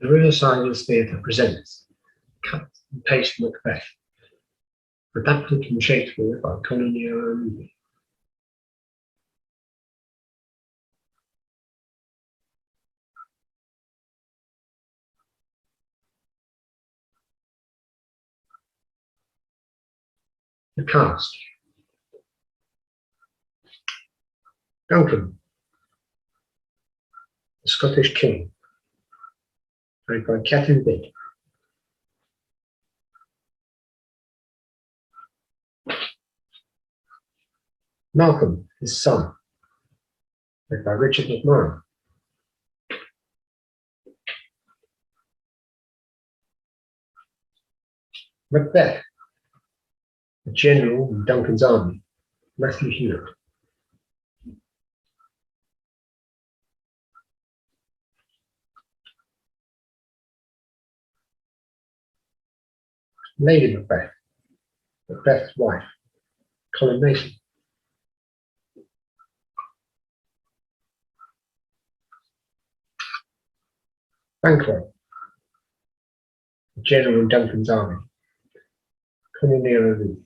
The Riversiders Theatre presents Cut and Paste Macbeth, adapted from Shakespeare by Conor O'Luby. The cast: Duncan, the Scottish king, played by Matthew. Malcolm, his son, played by Richard McMahon. Macbeth, the general in Duncan's army, Matthew Hewitt. Lady Macbeth, Macbeth's wife, Colin Mason. Banquo, the general in Duncan's army, Conor O'Luby.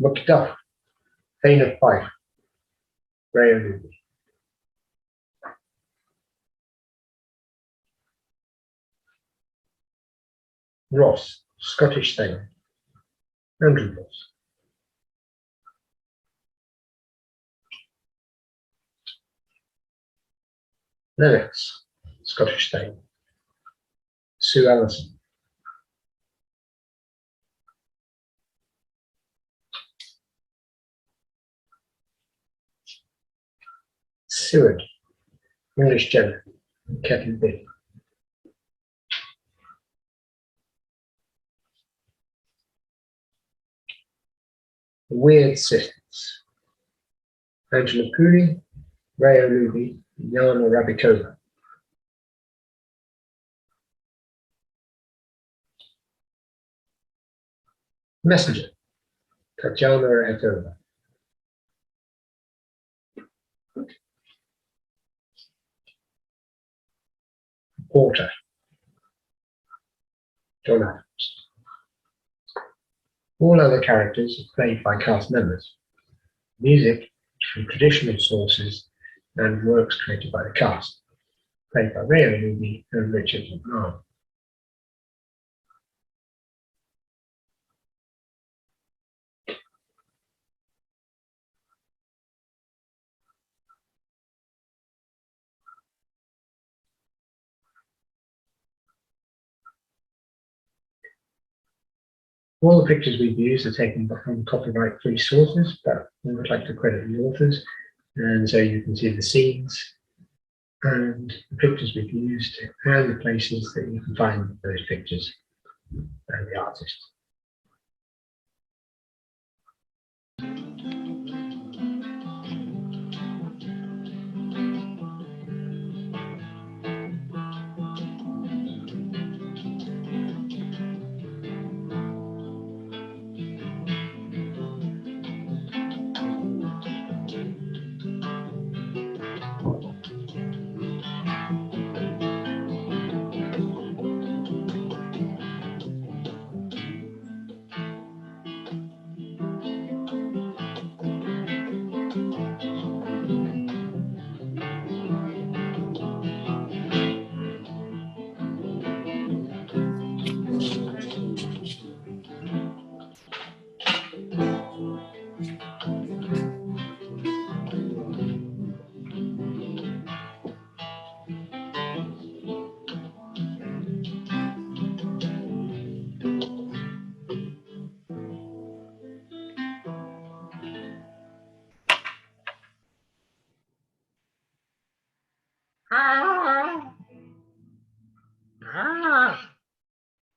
Macduff, Thane of Fife, Ray O'Luby. Ross, Scottish Thane, Andrew Ross. Lennox, Scottish Thane, Sue Allison. Seward, English general, Captain B. The Weird Sisters: Angela Cooley, Ray O'Luby, Yana Rabikova. Messenger: Tatiana Etova. Porter: John Adams. All other characters are played by cast members. Music from traditional sources and works created by the cast, played by Ray O'Luby and Richard McMahon. All the pictures we've used are taken from copyright-free sources, but we would like to credit the authors, and so you can see the scenes and the pictures we've used and the places that you can find those pictures and the artist.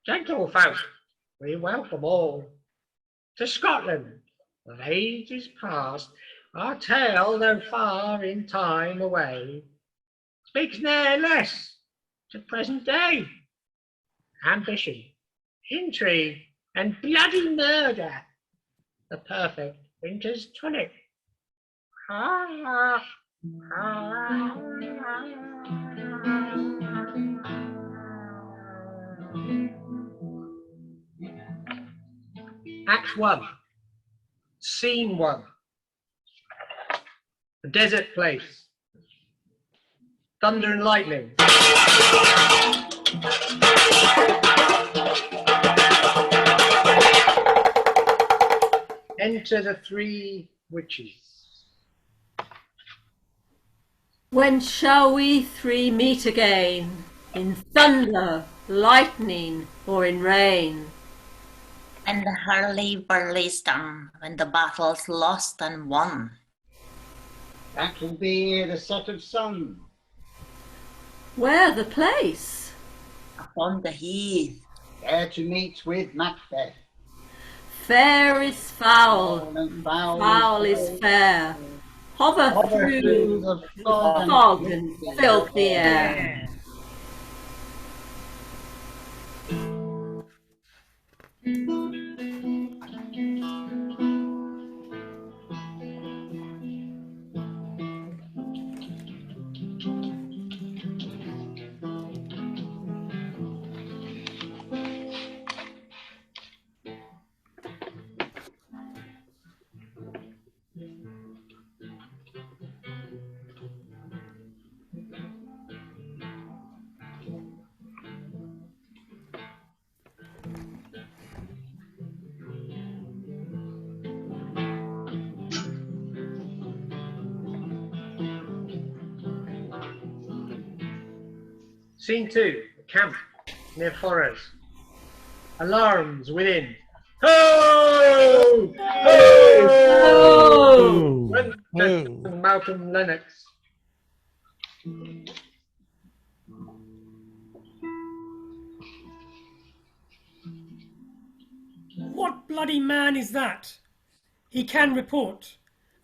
Gentlefolk, we welcome all to Scotland. Of ages past, our tale, though far in time away, speaks ne'er less to present day. Ambition, intrigue, and bloody murder, the perfect winter's tonic. Act 1. Scene 1. A desert place. Thunder and lightning. Enter the 3 witches. When shall we 3 meet again? In thunder, lightning, or in rain? In the hurly-burly storm, when the battle's lost and won. That will be the set of sun. Where the place? Upon the heath. There to meet with Macbeth. Fair is foul, And foul is fair. Hover through the the fog and filthy air. Scene 2. A camp near Forres. Alarms within. Ho! Ho! Went to Malcolm Lennox. What bloody man is that? He can report,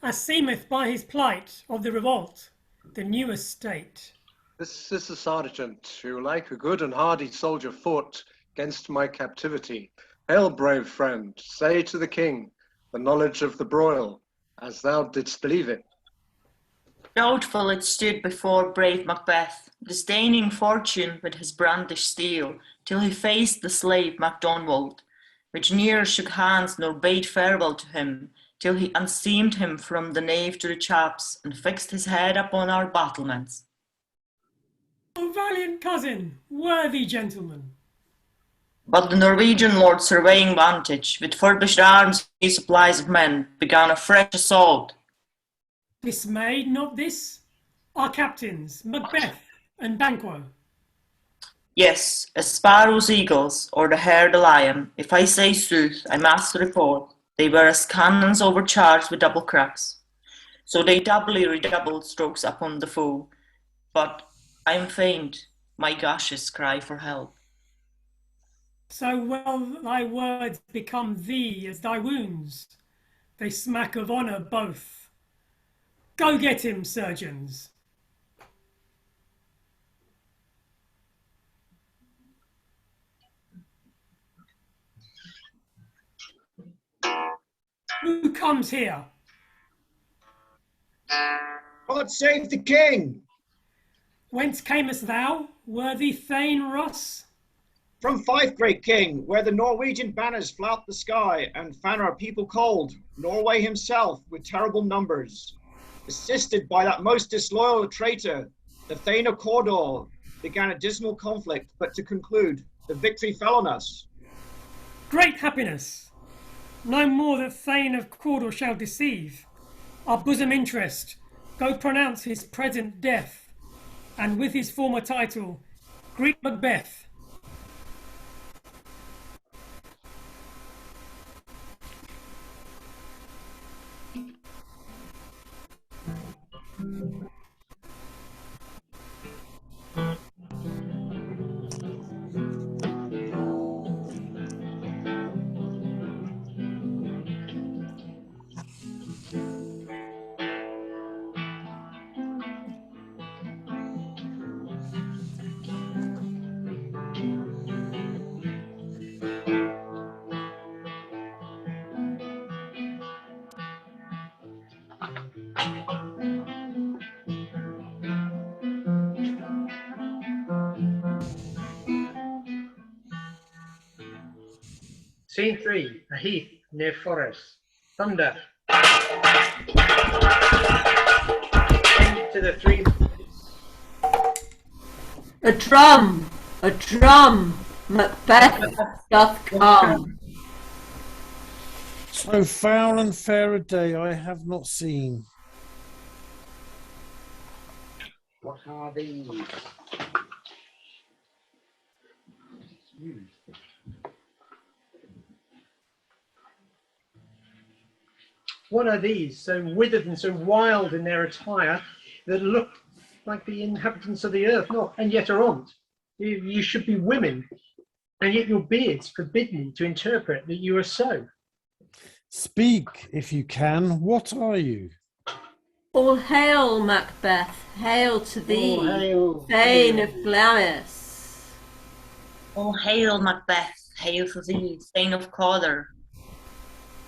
as seemeth by his plight, of the revolt, the newest state. This is the sergeant, who like a good and hardy soldier fought against my captivity. Hail, brave friend, say to the king the knowledge of the broil, as thou didst believe it. Doubtful it stood before brave Macbeth, disdaining fortune with his brandished steel, till he faced the slave MacDonald, which ne'er shook hands nor bade farewell to him, till he unseamed him from the nave to the chaps, and fixed his head upon our battlements. O valiant cousin, worthy gentleman! But the Norwegian lord surveying vantage, with furbished arms and supplies of men, began a fresh assault. Dismayed not this? Our captains, Macbeth and Banquo. Yes, as sparrows eagles, or the hare the lion, if I say sooth, I must report, they were as cannons overcharged with double cracks. So they doubly redoubled strokes upon the foe, but I am faint, my gashes cry for help. So well thy words become thee as thy wounds. They smack of honour both. Go get him, surgeons. Who comes here? God save the king! Whence camest thou, worthy Thane Ross? From Fife, great king, where the Norwegian banners flout the sky and fan our people cold, Norway himself with terrible numbers. Assisted by that most disloyal traitor, the Thane of Cawdor, began a dismal conflict, but to conclude, the victory fell on us. Great happiness! No more that Thane of Cawdor shall deceive. Our bosom interest, go pronounce his present death, and with his former title, Greek Macbeth. Scene 3, a heath near forest. Thunder. To the three. A drum, Macbeth doth come. So foul and fair a day I have not seen. What are these? What are these, so withered and so wild in their attire, that look like the inhabitants of the earth, not, and yet are aren't? You should be women, and yet your beards forbid me to interpret that you are so. Speak, if you can, what are you? All hail, Macbeth, hail to thee, All hail. Thane of Glamis. All hail, Macbeth, hail to thee, Thane of Cawdor.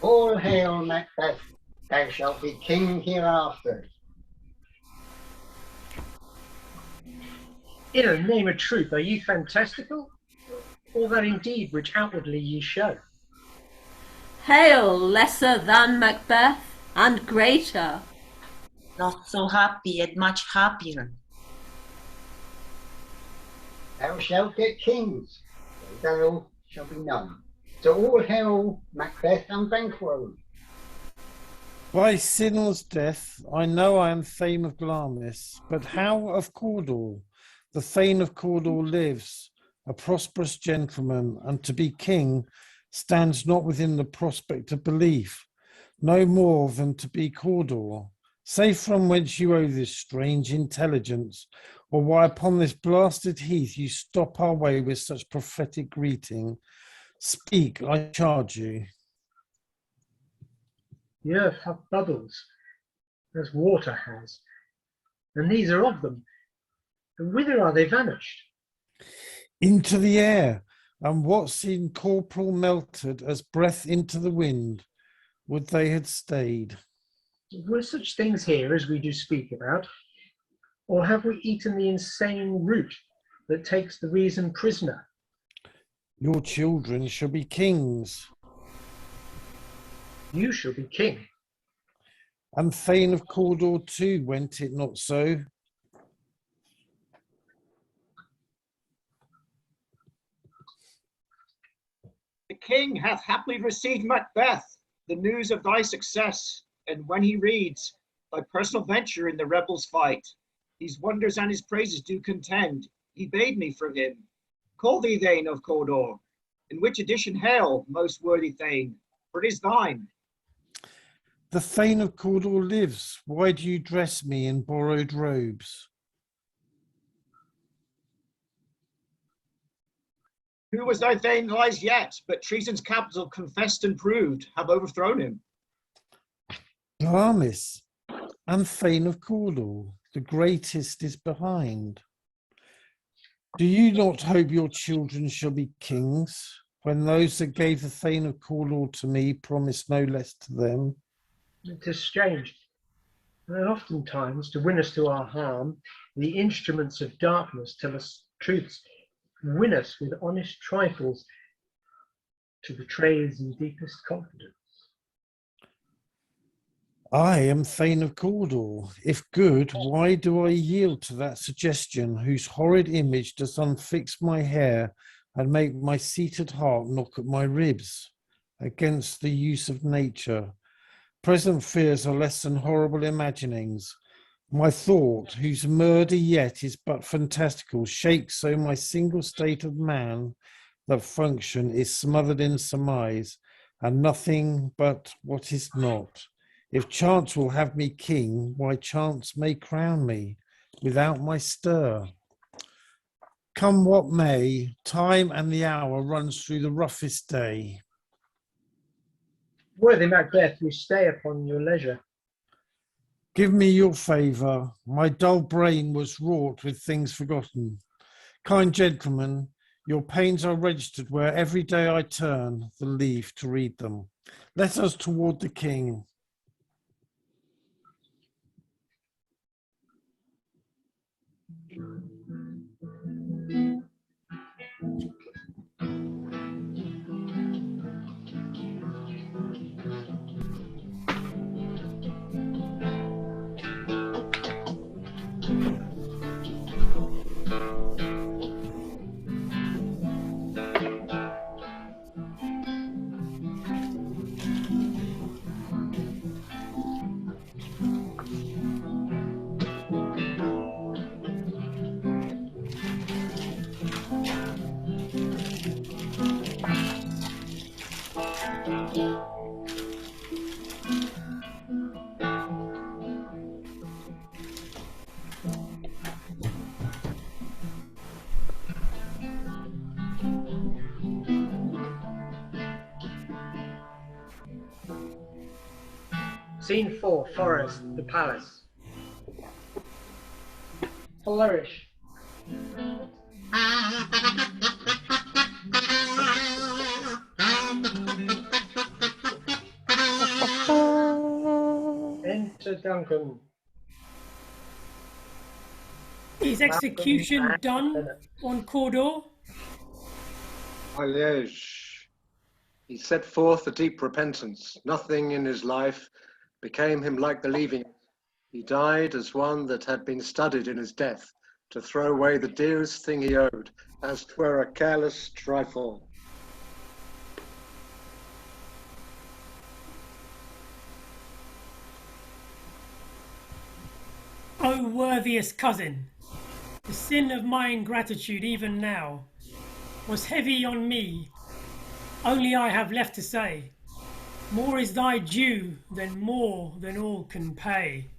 All hail, Macbeth. Thou shalt be king hereafter. In the name of truth, are ye fantastical, or that indeed which outwardly ye show? Hail, lesser than Macbeth, and greater. Not so happy, yet much happier. Thou shalt get kings, though thou shalt be none. So all hail, Macbeth and Banquo. By Sinel's death, I know I am Thane of Glamis, but how of Cawdor? The Thane of Cawdor lives, a prosperous gentleman, and to be king stands not within the prospect of belief, no more than to be Cawdor. Say from whence you owe this strange intelligence, or why upon this blasted heath you stop our way with such prophetic greeting. Speak, I charge you. The earth hath bubbles, as water has, and these are of them. And whither are they vanished? Into the air, and what's incorporeal melted as breath into the wind, would they had stayed. Were such things here as we do speak about, or have we eaten the insane root that takes the reason prisoner? Your children shall be kings. You shall be king. And Thane of Cawdor too, went it not so? The king hath happily received Macbeth, the news of thy success, and when he reads thy personal venture in the rebels' fight, these wonders and his praises do contend. He bade me from him call thee Thane of Cawdor, in which edition hail, most worthy Thane, for it is thine. The Thane of Cawdor lives. Why do you dress me in borrowed robes? Who was thy Thane lies yet, but treason's capital confessed and proved, have overthrown him. Glamis and Thane of Cawdor, the greatest is behind. Do you not hope your children shall be kings, when those that gave the Thane of Cawdor to me promised no less to them? It is strange, and oftentimes, to win us to our harm, the instruments of darkness tell us truths, and win us with honest trifles to betray us in deepest confidence. I am Thane of Cawdor. If good, why do I yield to that suggestion whose horrid image does unfix my hair and make my seated heart knock at my ribs against the use of nature? Present fears are less than horrible imaginings. My thought, whose murder yet is but fantastical, shakes so my single state of man that function is smothered in surmise, and nothing but what is not. If chance will have me king, why chance may crown me without my stir. Come what may, time and the hour runs through the roughest day. Worthy Macbeth, we stay upon your leisure. Give me your favour. My dull brain was wrought with things forgotten. Kind gentlemen, your pains are registered where every day I turn the leaf to read them. Let us toward the king. Scene 4, Forest, the Palace. Flourish. Enter Duncan. Is execution done on Cawdor? My liege, he set forth a deep repentance. Nothing in his life became him like the leaving. He died as one that had been studied in his death, to throw away the dearest thing he owed, as 'twere a careless trifle. O worthiest cousin, the sin of my ingratitude even now was heavy on me. Only I have left to say, more is thy due than more than all can pay.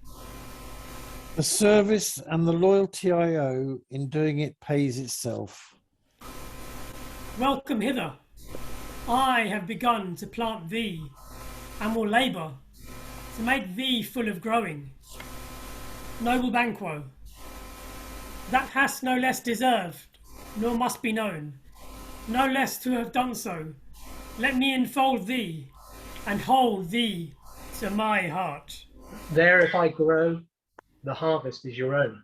The service and the loyalty I owe in doing it pays itself. Welcome hither. I have begun to plant thee, and will labour to make thee full of growing. Noble Banquo, that hast no less deserved, nor must be known, no less to have done so. Let me enfold thee, and hold thee to my heart. There if I grow, the harvest is your own.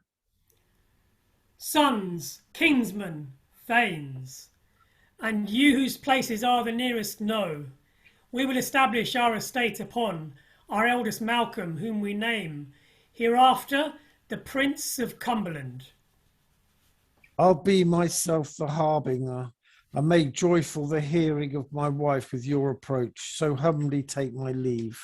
Sons, kingsmen, thanes, and you whose places are the nearest know, we will establish our estate upon our eldest Malcolm, whom we name hereafter the Prince of Cumberland. I'll be myself the harbinger, and make joyful the hearing of my wife with your approach. So humbly take my leave.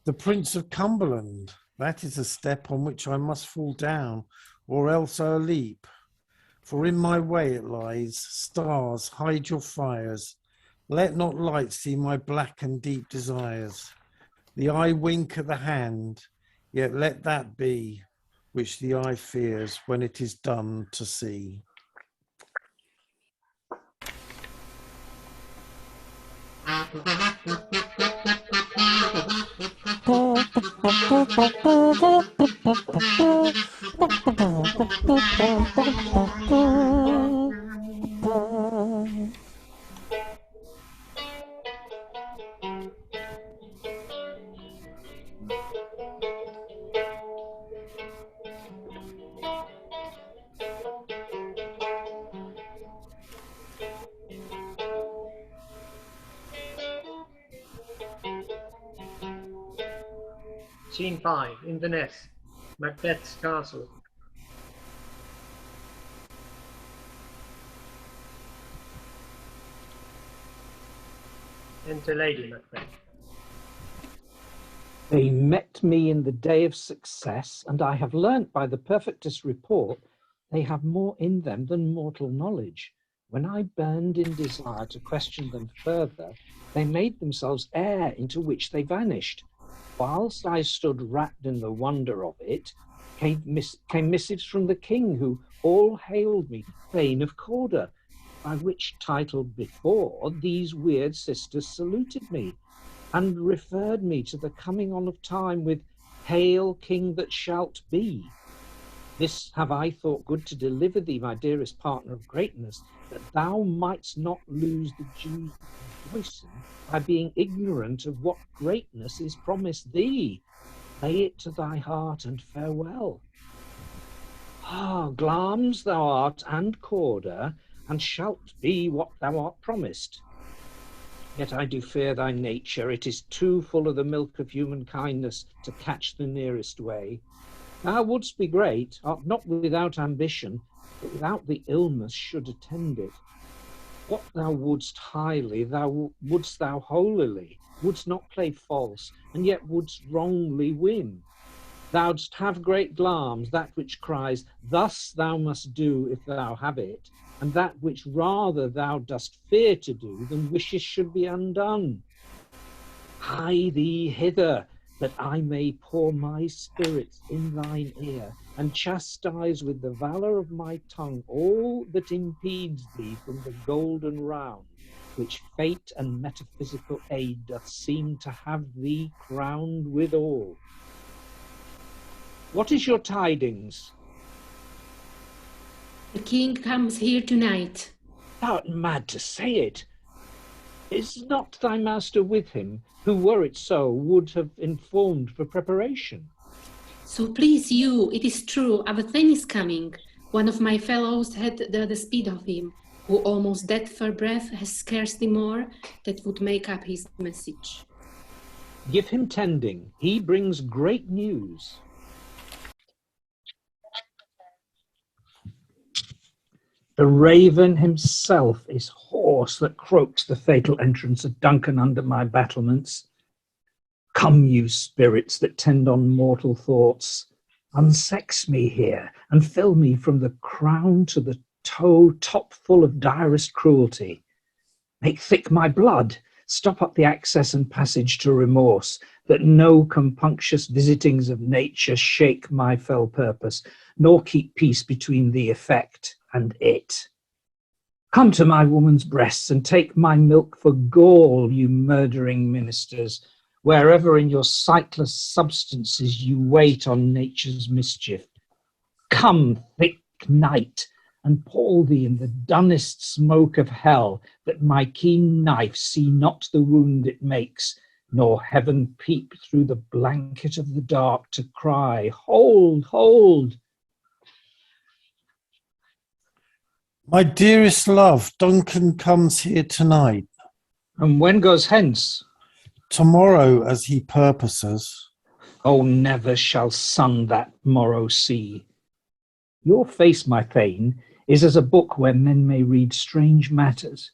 The Prince of Cumberland, that is a step on which I must fall down, or else I'll leap. For in my way it lies. Stars, hide your fires. Let not light see my black and deep desires. The eye wink at the hand, yet let that be which the eye fears when it is done to see. Scene 5, Inverness, Macbeth's castle. Enter Lady Macbeth. They met me in the day of success, and I have learnt by the perfectest report they have more in them than mortal knowledge. When I burned in desire to question them further, they made themselves air into which they vanished. Whilst I stood wrapped in the wonder of it, came missives from the king, who all hailed me Thane of Cawdor, by which title before these weird sisters saluted me, and referred me to the coming on of time with Hail, King that shalt be. This have I thought good to deliver thee, my dearest partner of greatness, that thou mightst not lose the due rejoicing by being ignorant of what greatness is promised thee. Lay it to thy heart and farewell. Ah, Glamis thou art and Cawdor, and shalt be what thou art promised. Yet I do fear thy nature, it is too full of the milk of human kindness to catch the nearest way. Thou wouldst be great, art not without ambition, but without the illness should attend it. What thou wouldst highly, thou wouldst thou holily, wouldst not play false, and yet wouldst wrongly win. Thou'dst have great Glamis, that which cries, thus thou must do if thou have it, and that which rather thou dost fear to do than wishes should be undone. Hie thee hither, that I may pour my spirits in thine ear, and chastise with the valour of my tongue all that impedes thee from the golden round. which fate and metaphysical aid doth seem to have thee crowned withal. What is your tidings? The king comes here tonight. Thou art mad to say it. Is not thy master with him, who, were it so, would have informed for preparation? So please you, it is true, Avathen is coming. One of my fellows had the speed of him, who almost dead for breath has scarcely more that would make up his message. Give him tending, he brings great news. The raven himself is hoarse that croaks the fatal entrance of Duncan under my battlements. Come, you spirits that tend on mortal thoughts, unsex me here, and fill me from the crown to the toe top full of direst cruelty. Make thick my blood, stop up the access and passage to remorse, that no compunctious visitings of nature shake my fell purpose, nor keep peace between the effect and it. Come to my woman's breasts and take my milk for gall, you murdering ministers, wherever in your sightless substances you wait on nature's mischief. Come, thick night, and pall thee in the dunnest smoke of hell, that my keen knife see not the wound it makes, nor heaven peep through the blanket of the dark to cry, hold, hold. My dearest love, Duncan comes here tonight. And when goes hence? Tomorrow, as he purposes. Oh, never shall sun that morrow see. Your face, my Thane, is as a book where men may read strange matters.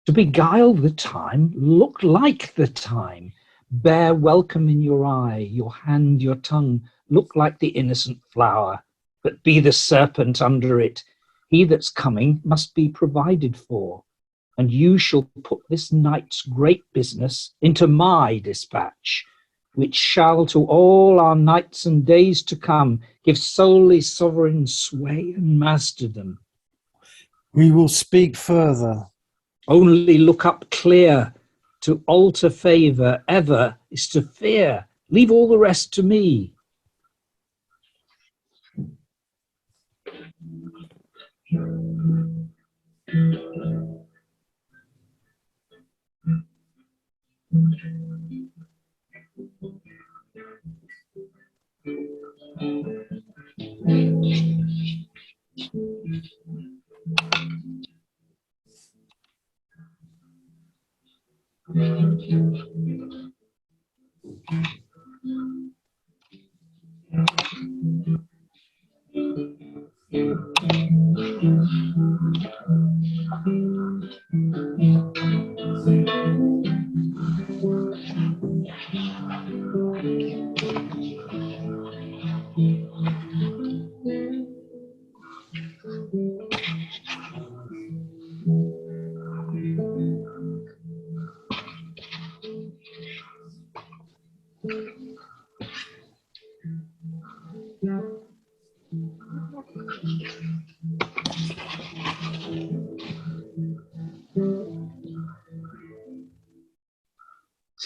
To beguile the time, look like the time. Bear welcome in your eye, your hand, your tongue, look like the innocent flower, but be the serpent under it. He that's coming must be provided for, and you shall put this night's great business into my dispatch, which shall to all our nights and days to come give solely sovereign sway and masterdom. We will speak further. Only look up clear. To alter favour ever is to fear. Leave all the rest to me.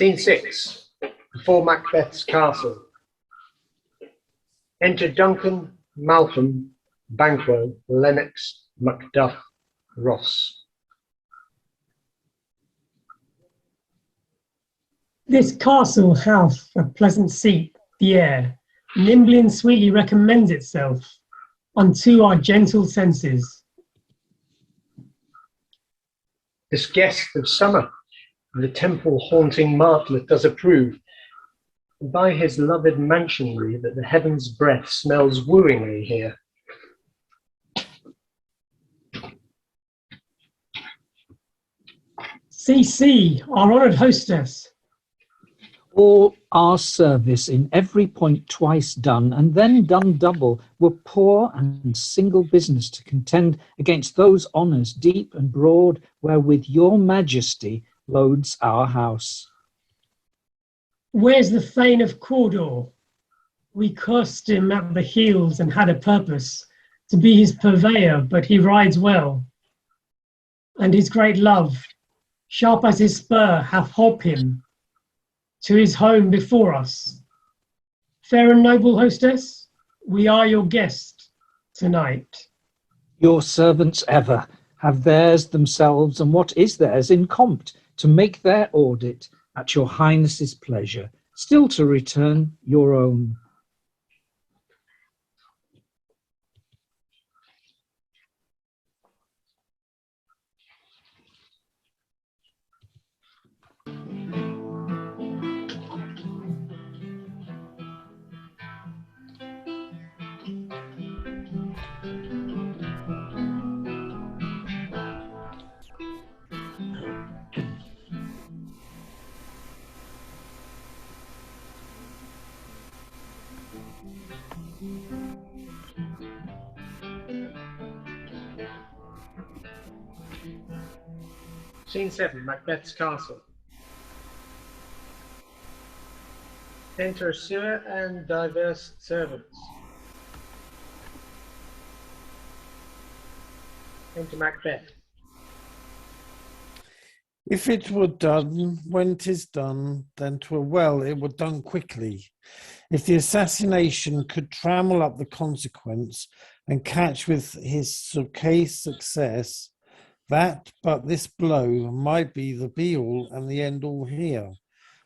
Scene 6. Before Macbeth's castle. Enter Duncan, Malcolm, Banquo, Lennox, Macduff, Ross. This castle hath a pleasant seat, the air, nimbly and sweetly recommends itself unto our gentle senses. This guest of summer, the temple haunting martlet does approve, by his loved mansionry that the heaven's breath smells wooingly here. See, our honoured hostess. All our service in every point twice done, and then done double, were poor and single business to contend against those honours deep and broad wherewith your majesty loads our house. Where's the Thane of Cawdor? We cursed him at the heels and had a purpose to be his purveyor, but he rides well. And his great love, sharp as his spur, hath holp him to his home before us. Fair and noble hostess, we are your guest tonight. Your servants ever have theirs themselves, and what is theirs in compt, to make their audit at your highness's pleasure, still to return your own. Scene 7, Macbeth's castle. Enter a sewer and diverse servants. Enter Macbeth. If it were done when 'tis done, then 'twere well it were done quickly. If the assassination could trammel up the consequence and catch with his case success, that but this blow might be the be-all and the end-all here.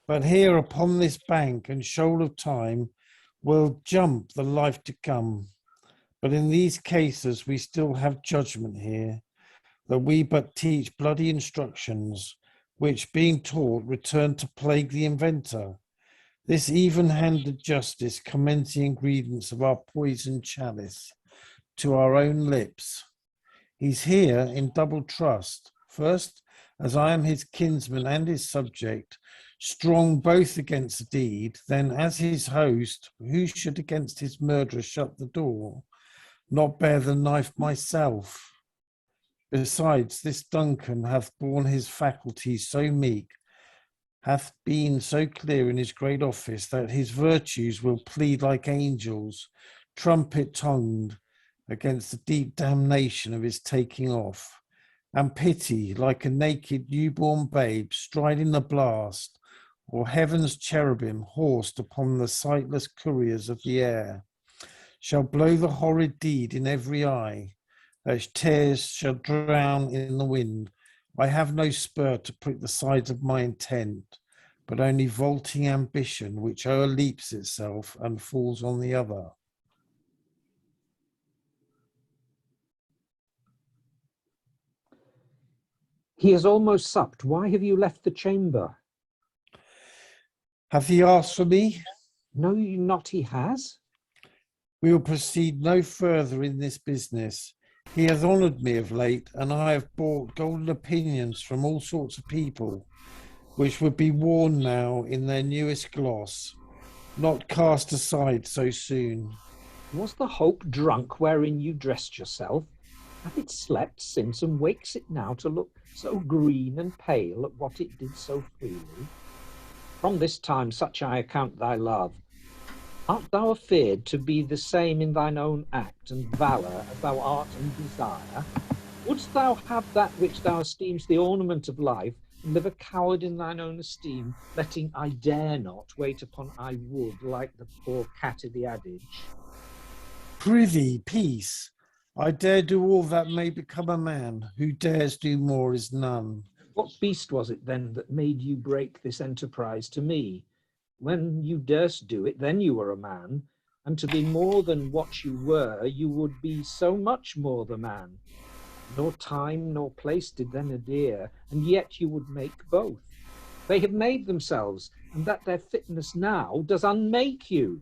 But here upon this bank and shoal of time will jump the life to come. But in these cases we still have judgment here, that we but teach bloody instructions, which being taught return to plague the inventor. This even-handed justice commends the ingredients of our poisoned chalice to our own lips. He's here in double trust. First, as I am his kinsman and his subject, strong both against the deed, then as his host, who should against his murderer shut the door, not bear the knife myself? Besides, this Duncan hath borne his faculties so meek, hath been so clear in his great office, that his virtues will plead like angels, trumpet-tongued, against the deep damnation of his taking off, and pity, like a naked newborn babe striding the blast, or heaven's cherubim horsed upon the sightless couriers of the air, shall blow the horrid deed in every eye, that tears shall drown in the wind. I have no spur to prick the sides of my intent, but only vaulting ambition, which o'erleaps itself and falls on the other. He has almost supped. Why have you left the chamber? Hath he asked for me? Know you not he has? We will proceed no further in this business. He hath honoured me of late, and I have bought golden opinions from all sorts of people, which would be worn now in their newest gloss, not cast aside so soon. Was the hope drunk wherein you dressed yourself? Hath it slept since, and wakes it now to look so green and pale at what it did so freely? From this time such I account thy love. Art thou afeard to be the same in thine own act and valour as thou art in desire? Wouldst thou have that which thou esteemest the ornament of life, and live a coward in thine own esteem, letting I dare not wait upon I would, like the poor cat i' the adage? Prithee, peace. I dare do all that may become a man. Who dares do more is none. What beast was it then that made you break this enterprise to me? When you durst do it, then you were a man, and to be more than what you were, you would be so much more the man. Nor time nor place did then adhere, and yet you would make both. They have made themselves, and that their fitness now does unmake you.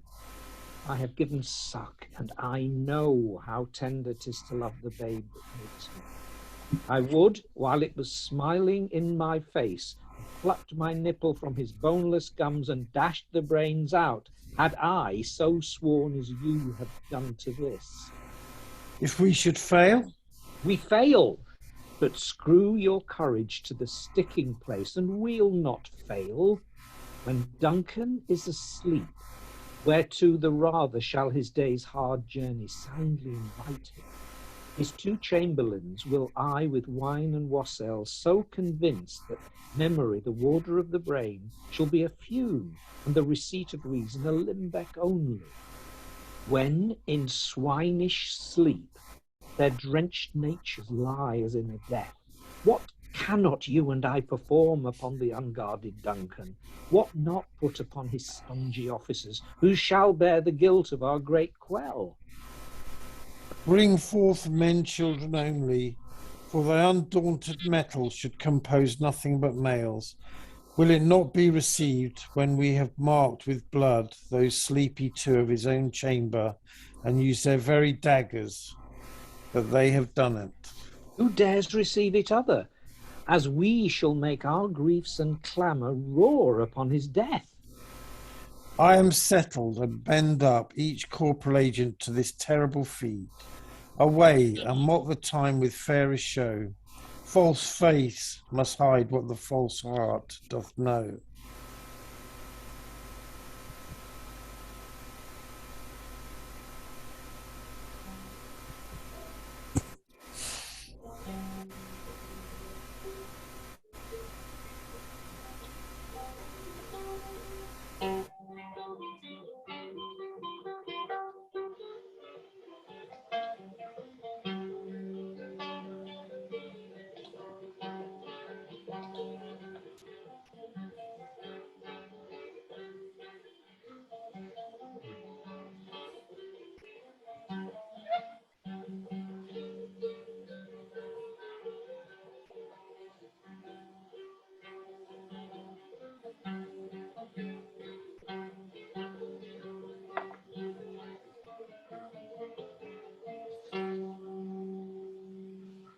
I have given suck, and I know how tender 'tis to love the babe that makes me. I would, while it was smiling in my face, have plucked my nipple from his boneless gums and dashed the brains out, had I so sworn as you have done to this. If we should fail? We fail, but screw your courage to the sticking place, and we'll not fail. When Duncan is asleep, whereto the rather shall his day's hard journey soundly invite him. His 2 chamberlains will I with wine and wassail so convince that memory, the warder of the brain, shall be a fume, and the receipt of reason a limbeck only. When in swinish sleep their drenched natures lie as in a death, what cannot you and I perform upon the unguarded Duncan? What not put upon his spongy officers, who shall bear the guilt of our great quell? Bring forth men children only, for thy undaunted metal should compose nothing but males. Will it not be received when we have marked with blood those sleepy 2 of his own chamber, and use their very daggers, that they have done it? Who dares receive it other, as we shall make our griefs and clamour roar upon his death? I am settled and bend up each corporal agent to this terrible feat. Away, and mock the time with fairest show. False face must hide what the false heart doth know.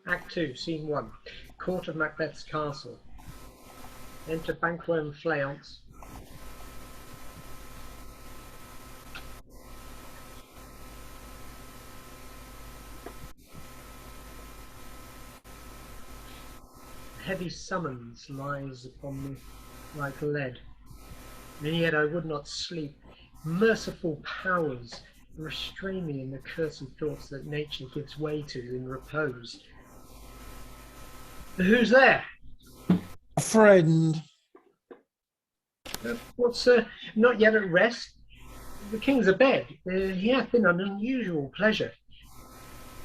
Act 2, Scene 1. Court of Macbeth's castle. Enter Banquo and Fleance. Heavy summons lies upon me like lead, and yet I would not sleep. Merciful powers, restrain me in the cursed thoughts that nature gives way to in repose. Who's there? A friend. What's not yet at rest? The king's abed. He hath been an unusual pleasure,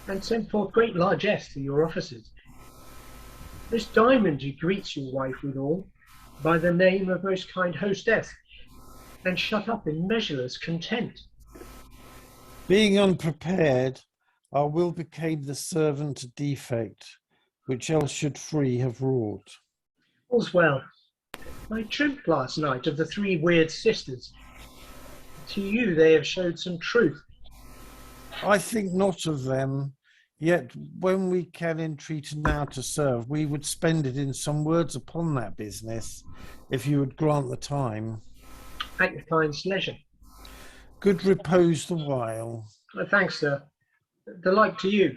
and sent forth great largesse to your officers. This diamond he greets your wife withal, by the name of most kind hostess, and shut up in measureless content. Being unprepared, our will became the servant to defect, which else should free have wrought. All's well. I dreamt last night of the 3 weird sisters. To you they have showed some truth. I think not of them, yet when we can entreat now to serve, we would spend it in some words upon that business, if you would grant the time. At your kind's leisure. Good repose the while. Thanks, sir. The like to you.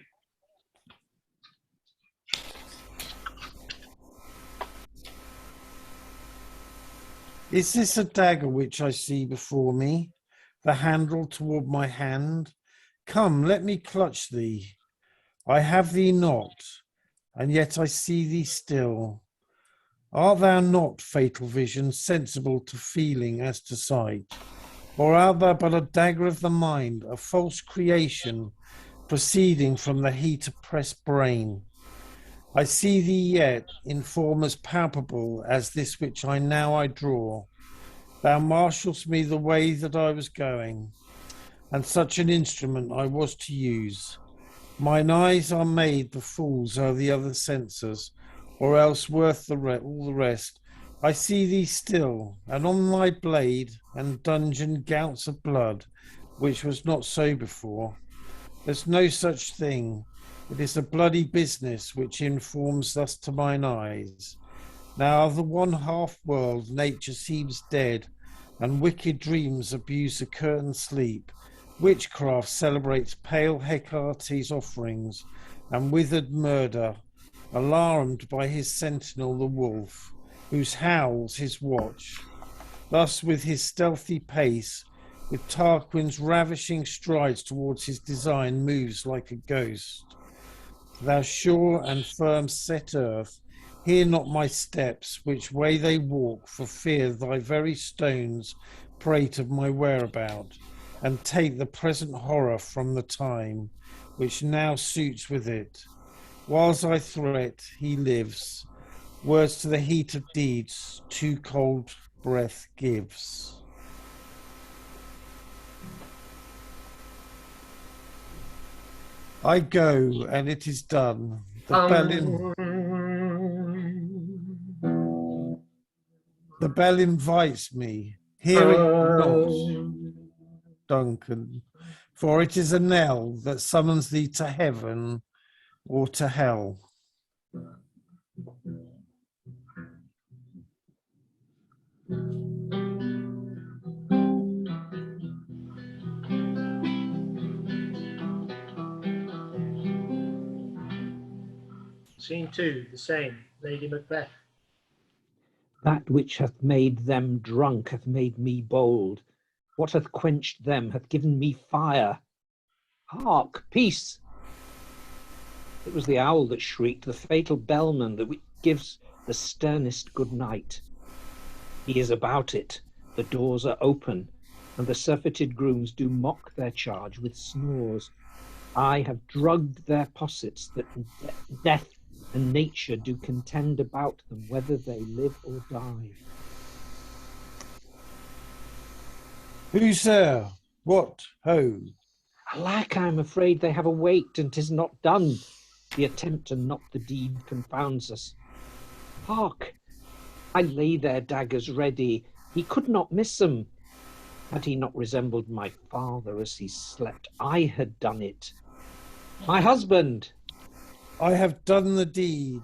Is this a dagger which I see before me, the handle toward my hand? Come, let me clutch thee. I have thee not, and yet I see thee still. Art thou not, fatal vision, sensible to feeling as to sight? Or art thou but a dagger of the mind, a false creation, proceeding from the heat-oppressed brain? I see thee yet in form as palpable as this which I now draw. Thou marshallest me the way that I was going, and such an instrument I was to use. Mine eyes are made, the fools are the other senses, or else worth all the rest. I see thee still, and on thy blade and dungeon gouts of blood, which was not so before. There's no such thing. It is a bloody business which informs thus to mine eyes. Now of the one half world nature seems dead, and wicked dreams abuse the curtained sleep. Witchcraft celebrates pale Hecate's offerings, and withered murder, alarmed by his sentinel the wolf, whose howls his watch. Thus with his stealthy pace, with Tarquin's ravishing strides towards his design, moves like a ghost. Thou sure and firm set earth, hear not my steps, which way they walk, for fear thy very stones prate of my whereabout, and take the present horror from the time, which now suits with it. Whiles I threat, he lives, words to the heat of deeds, too cold breath gives. I go, and it is done. The bell invites me. Hear it not, Duncan, for it is a knell that summons thee to heaven or to hell. Scene 2, the same, Lady Macbeth. That which hath made them drunk hath made me bold. What hath quenched them hath given me fire. Hark, peace! It was the owl that shrieked, the fatal bellman that gives the sternest good night. He is about it, the doors are open, and the surfeited grooms do mock their charge with snores. I have drugged their possets that death and nature do contend about them, whether they live or die. Who, sir? What? Ho? Alack, I am afraid they have awaked, and 'tis not done. The attempt and not the deed confounds us. Hark! I lay their daggers ready. He could not miss them. Had he not resembled my father as he slept, I had done it. My husband! I have done the deed.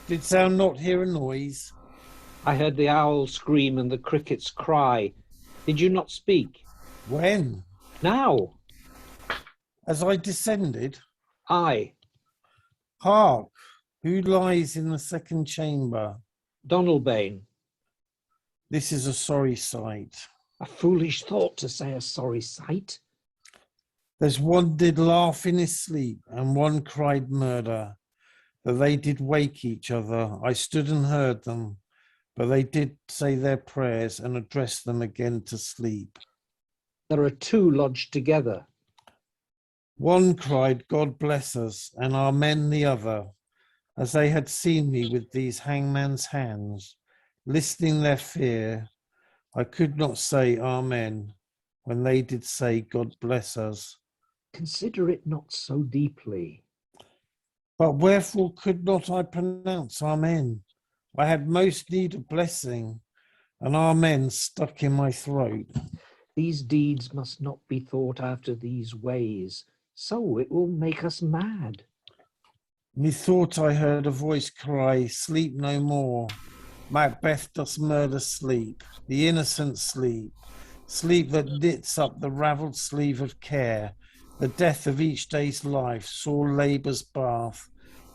Didst thou not hear a noise? I heard the owl scream and the crickets cry. Did you not speak? When? Now. As I descended? Aye. Hark! Who lies in the second chamber? Donalbain. This is a sorry sight. A foolish thought to say a sorry sight. There's one did laugh in his sleep, and one cried murder. That they did wake each other. I stood and heard them, but they did say their prayers and address them again to sleep. There are two lodged together. One cried, God bless us, and amen the other, as they had seen me with these hangman's hands, listening their fear. I could not say amen, when they did say, God bless us. Consider it not so deeply. But wherefore could not I pronounce amen? I had most need of blessing, and amen stuck in my throat. These deeds must not be thought after these ways, so it will make us mad. Methought I heard a voice cry, sleep no more. Macbeth doth murder sleep, the innocent sleep, sleep that knits up the ravelled sleeve of care, the death of each day's life, sore labour's bath,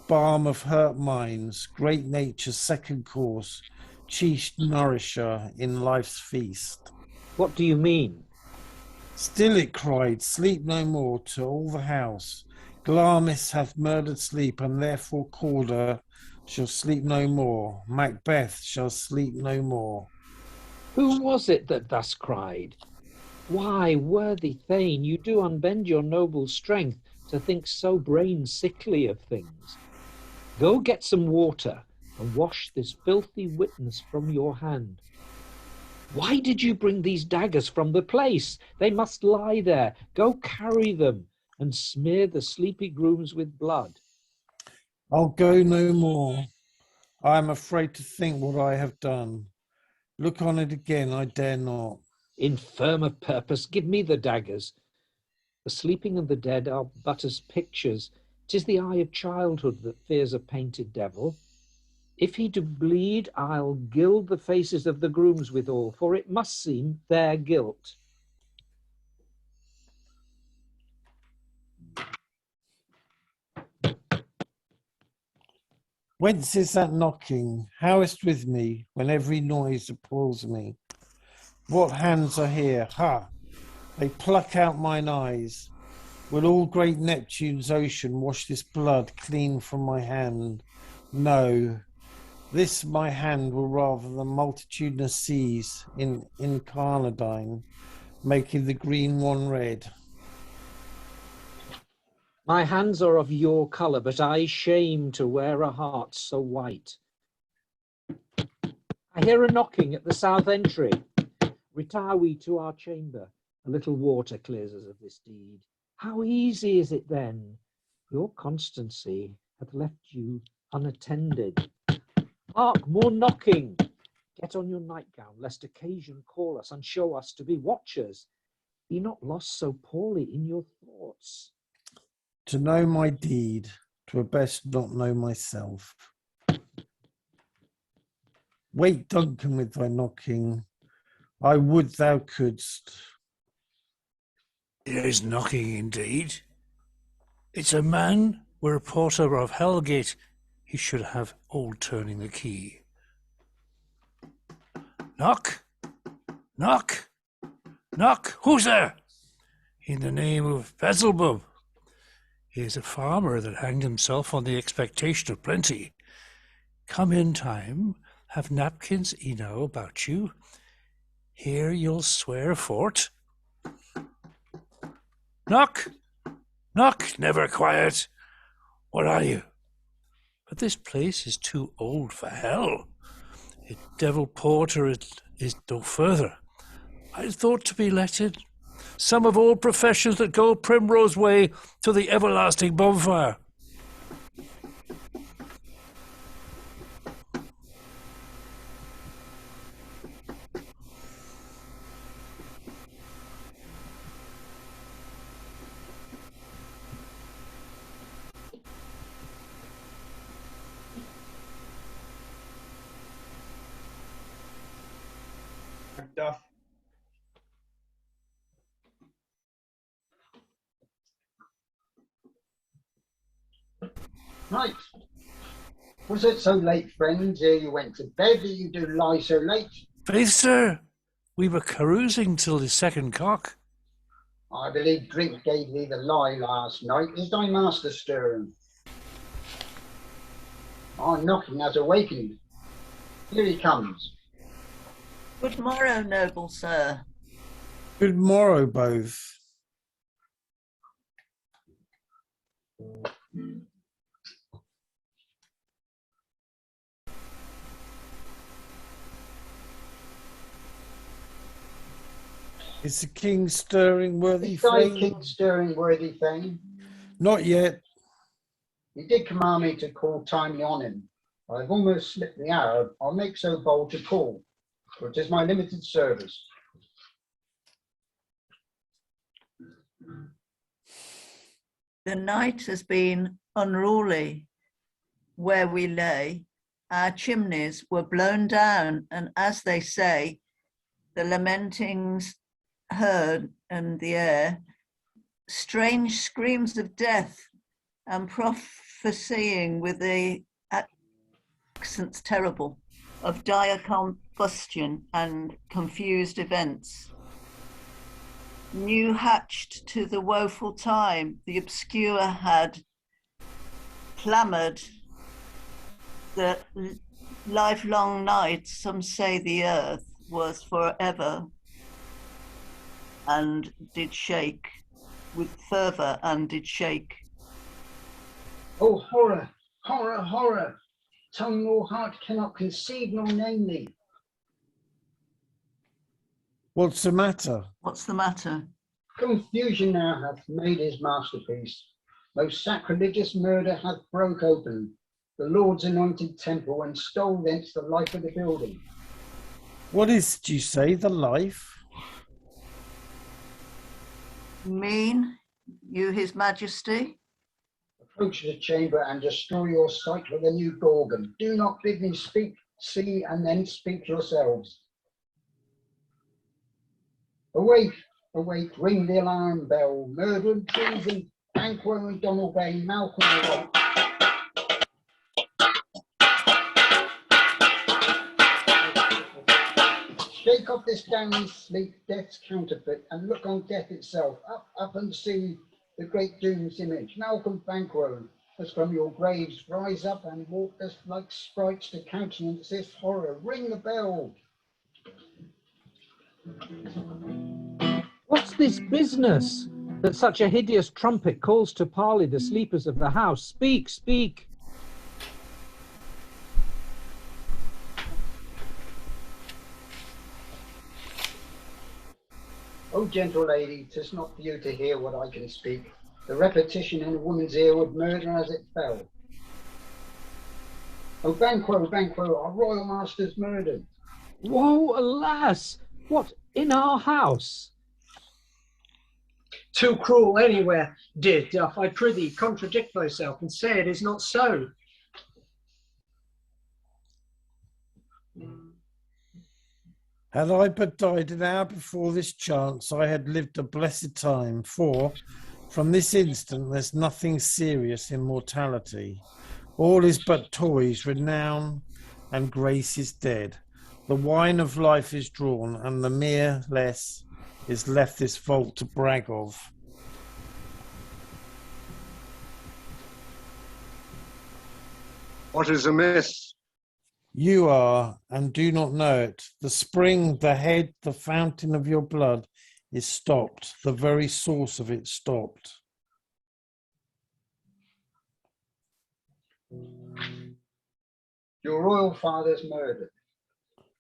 balm of hurt minds, great nature's second course, chief nourisher in life's feast. What do you mean? Still it cried, sleep no more, to all the house. Glamis hath murdered sleep, and therefore Corder shall sleep no more. Macbeth shall sleep no more. Who was it that thus cried? Why, worthy Thane, you do unbend your noble strength to think so brain sickly of things. Go get some water and wash this filthy witness from your hand. Why did you bring these daggers from the place? They must lie there. Go carry them and smear the sleepy grooms with blood. I'll go no more. I am afraid to think what I have done. Look on it again, I dare not. Infirm of purpose, give me the daggers. The sleeping and the dead are but as pictures. 'Tis the eye of childhood that fears a painted devil. If he do bleed, I'll gild the faces of the grooms withal, for it must seem their guilt. Whence is that knocking? How is't with me, when every noise appalls me? What hands are here? Ha! They pluck out mine eyes. Will all great Neptune's ocean wash this blood clean from my hand? No, this my hand will rather the multitudinous seas in incarnadine, making the green one red. My hands are of your colour, but I shame to wear a heart so white. I hear a knocking at the south entry. Retire we to our chamber. A little water clears us of this deed. How easy is it then? Your constancy hath left you unattended. Hark, more knocking. Get on your nightgown, lest occasion call us and show us to be watchers. Be not lost so poorly in your thoughts. To know my deed, 'twere best not know myself. Wait, Duncan, with thy knocking. I would thou couldst. There is knocking indeed. It's a man, were a porter of Hellgate, he should have all turning the key. Knock, knock, knock, who's there? In the name of Beelzebub. He is a farmer that hanged himself on the expectation of plenty. Come in time, have napkins enow about you. Here you'll swear fort. Knock, knock, never quiet. What are you? But this place is too old for hell. A devil porter is no further. I thought to be letted. Some of all professions that go primrose way to the everlasting bonfire. Macduff. Right. Was it so late, friends, ere you went to bed that you do lie so late? Faith, sir, we were carousing till the second cock. I believe drink gave thee the lie last night. Is thy master stirring? Our knocking has awakened. Here he comes. Good morrow, noble sir. Good morrow, both. Is the king stirring, worthy Is thy thane? king stirring, worthy thane? Not yet. He did command me to call timely on him. I've almost slipped the hour. I'll make so bold to call, for it is my limited service. The night has been unruly where we lay. Our chimneys were blown down, and as they say, the lamentings heard in the air, strange screams of death and prophesying with the accents terrible of dire combustion and confused events. New hatched to the woeful time, the obscure had clamoured the lifelong night. Some say the earth was forever and did shake with fervour and did shake. Oh, horror, horror, horror! Tongue nor heart cannot conceive nor name thee. What's the matter? What's the matter? Confusion now hath made his masterpiece. Most sacrilegious murder hath broke open the Lord's anointed temple and stole thence the life of the building. What is, do you say, the life? Mean, you his majesty? Approach the chamber and destroy your sight with a new Gorgon. Do not bid me speak, see, and then speak yourselves. Awake, awake, ring the alarm bell. Murder and treason, Banquo and Donald Bain, Malcolm and Shake off this downy sleep, death's counterfeit, and look on death itself. Up, up and see, the great doom's image, Malcolm Banquo, as from your graves rise up and walk us like sprites to countenance this horror. Ring the bell. What's this business that such a hideous trumpet calls to parley the sleepers of the house? Speak, speak. O gentle lady, 'tis not for you to hear what I can speak. The repetition in a woman's ear would murder as it fell. O Banquo, Banquo, our royal master's murdered. Woe, alas! What, in our house? Too cruel anywhere, dear Duff, I prithee contradict thyself and say it is not so. Had I but died an hour before this chance, I had lived a blessed time, for from this instant there's nothing serious in mortality. All is but toys, renown and grace is dead. The wine of life is drawn, and the mere less is left this vault to brag of. What is amiss? You are, and do not know it. The spring, the head, the fountain of your blood is stopped, the very source of it stopped. Your royal father's murdered.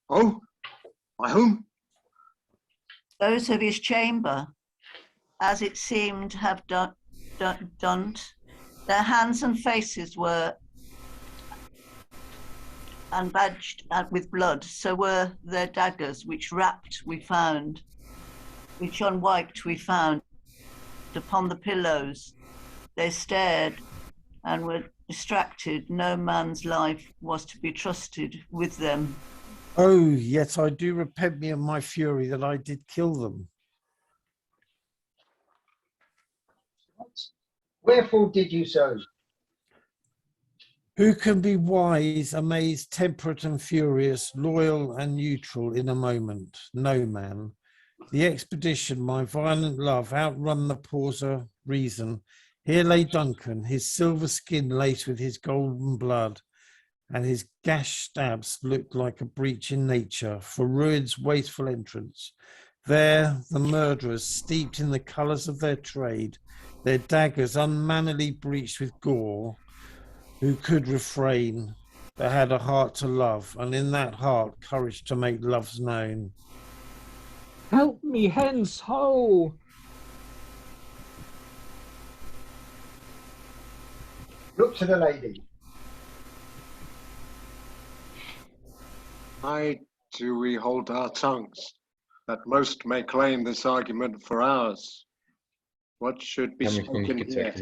Oh, by whom? Those of his chamber, as it seemed, have done. Their hands and faces were unbadged with blood, so were their daggers, which wrapped we found, which unwiped we found upon the pillows. They stared and were distracted. No man's life was to be trusted with them. Oh, yet I do repent me of my fury that I did kill them. Wherefore did you so? Who can be wise, amazed, temperate and furious, loyal and neutral in a moment? No man. The expedition, my violent love, outrun the pauser reason. Here lay Duncan, his silver skin laced with his golden blood, and his gash stabs looked like a breach in nature, for ruin's wasteful entrance. There the murderers, steeped in the colours of their trade, their daggers unmannily breached with gore, who could refrain, that had a heart to love, and in that heart courage to make loves known. Help me hence, ho! Look to the lady. Why do we hold our tongues, that most may claim this argument for ours? What should be spoken here?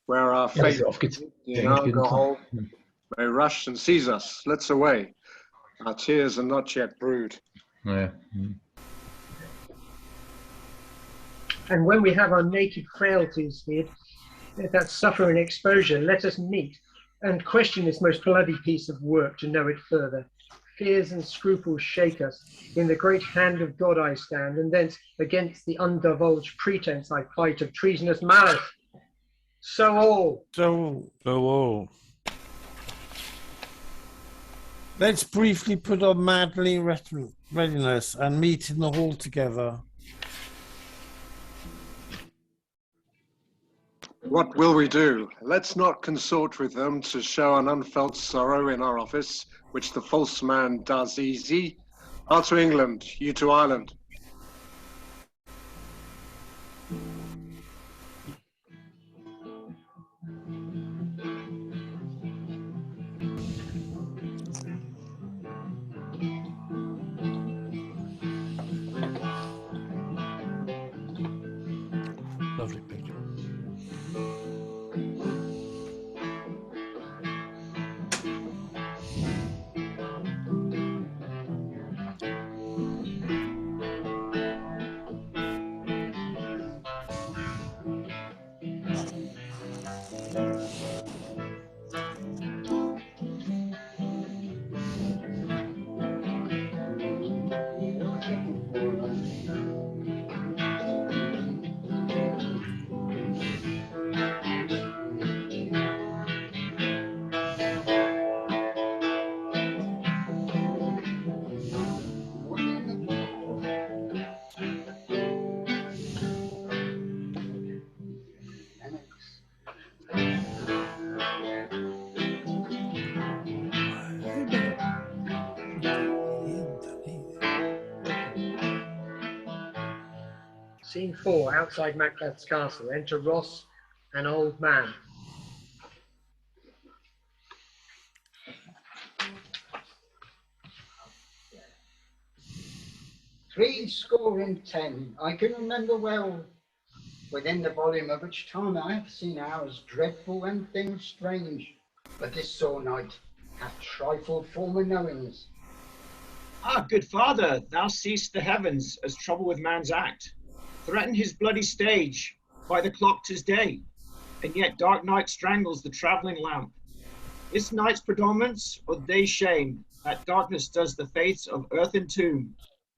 Where our fate in alcohol may rush and seize us. Let's away. Our tears are not yet brewed. And when we have our naked frailties hid, that suffer in exposure, let us meet and question this most bloody piece of work to know it further. Fears and scruples shake us. In the great hand of God I stand, and thence against the undivulged pretense I fight of treasonous malice. So all. Let's briefly put on manly readiness and meet in the hall together. What will we do? Let's not consort with them to show an unfelt sorrow in our office, which the false man does easy. I'll to England, you to Ireland. Lovely picture. Scene 4, outside Macbeth's castle. Enter Ross, an old man. Three score and 10, I can remember well, within the volume of which time I have seen hours dreadful and things strange, but this sore night hath trifled former knowings. Ah, good father, thou seest the heavens as trouble with man's act. Threaten his bloody stage, by the clock 'tis day, and yet dark night strangles the travelling lamp. Is night's predominance or day's shame, that darkness does the fates of earth entomb,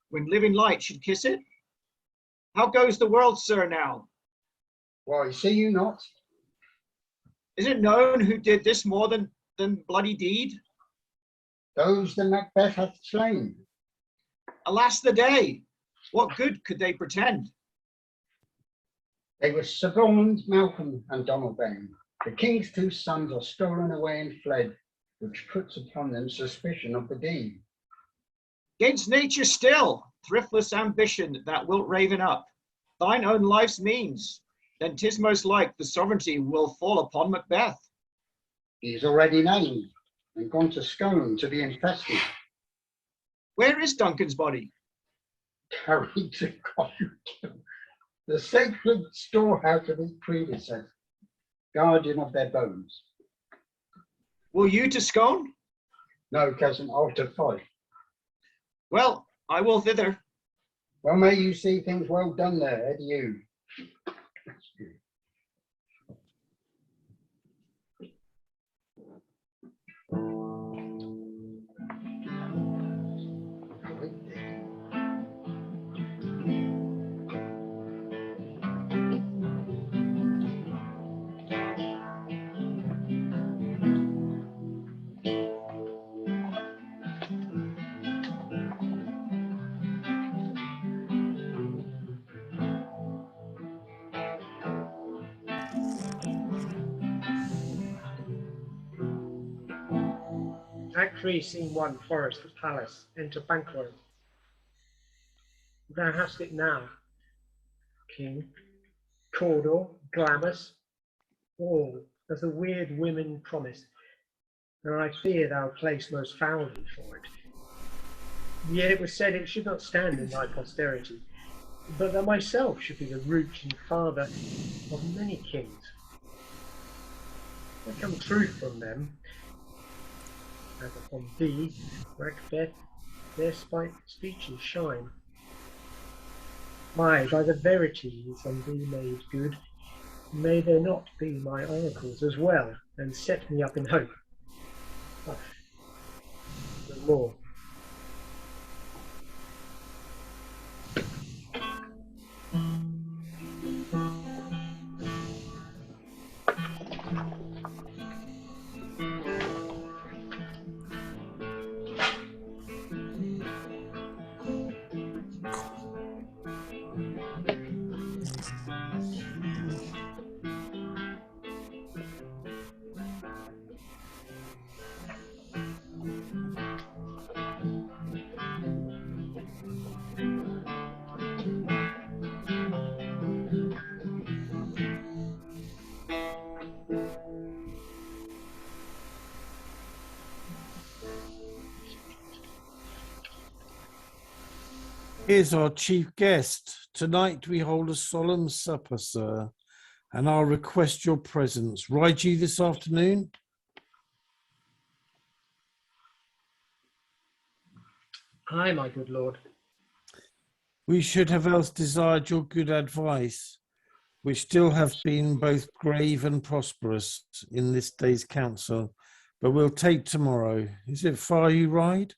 when living light should kiss it? How goes the world, sir, now? Why, see you not? Is it known who did this more than bloody deed? Those the Macbeth hath slain. Alas the day! What good could they pretend? They were Sir Roland, Malcolm, and Donald Bain. The king's two sons are stolen away and fled, which puts upon them suspicion of the deed. Gainst nature still, thriftless ambition that wilt raven up, thine own life's means, then 'tis most like the sovereignty will fall upon Macbeth. He is already named and gone to Scone to be infested. Where is Duncan's body? Carried to Cotterkill, the sacred storehouse of his predecessor, guardian of their bones. Will you to Scone? No, cousin, I'll to Fife. Well, I will thither. Well, may you see things well done there, adieu. Act 3, Scene 1, Forest, Palace. Enter Banquo. Thou hast it now, King. Cawdor, Glamis, all as the weird women promise, and I fear thou place most foully for it. Yet it was said it should not stand in thy posterity, but that myself should be the root and father of many kings. There come truth from them, as upon thee, Macbeth, their speeches shine. By the verities on thee made good, may there not be my oracles as well, and set me up in hope. No more. Here's our chief guest. Tonight we hold a solemn supper, sir, and I'll request your presence. Ride you this afternoon? Aye, my good lord. We should have else desired your good advice, which still have been both grave and prosperous in this day's council, but we'll take tomorrow. Is it far you ride?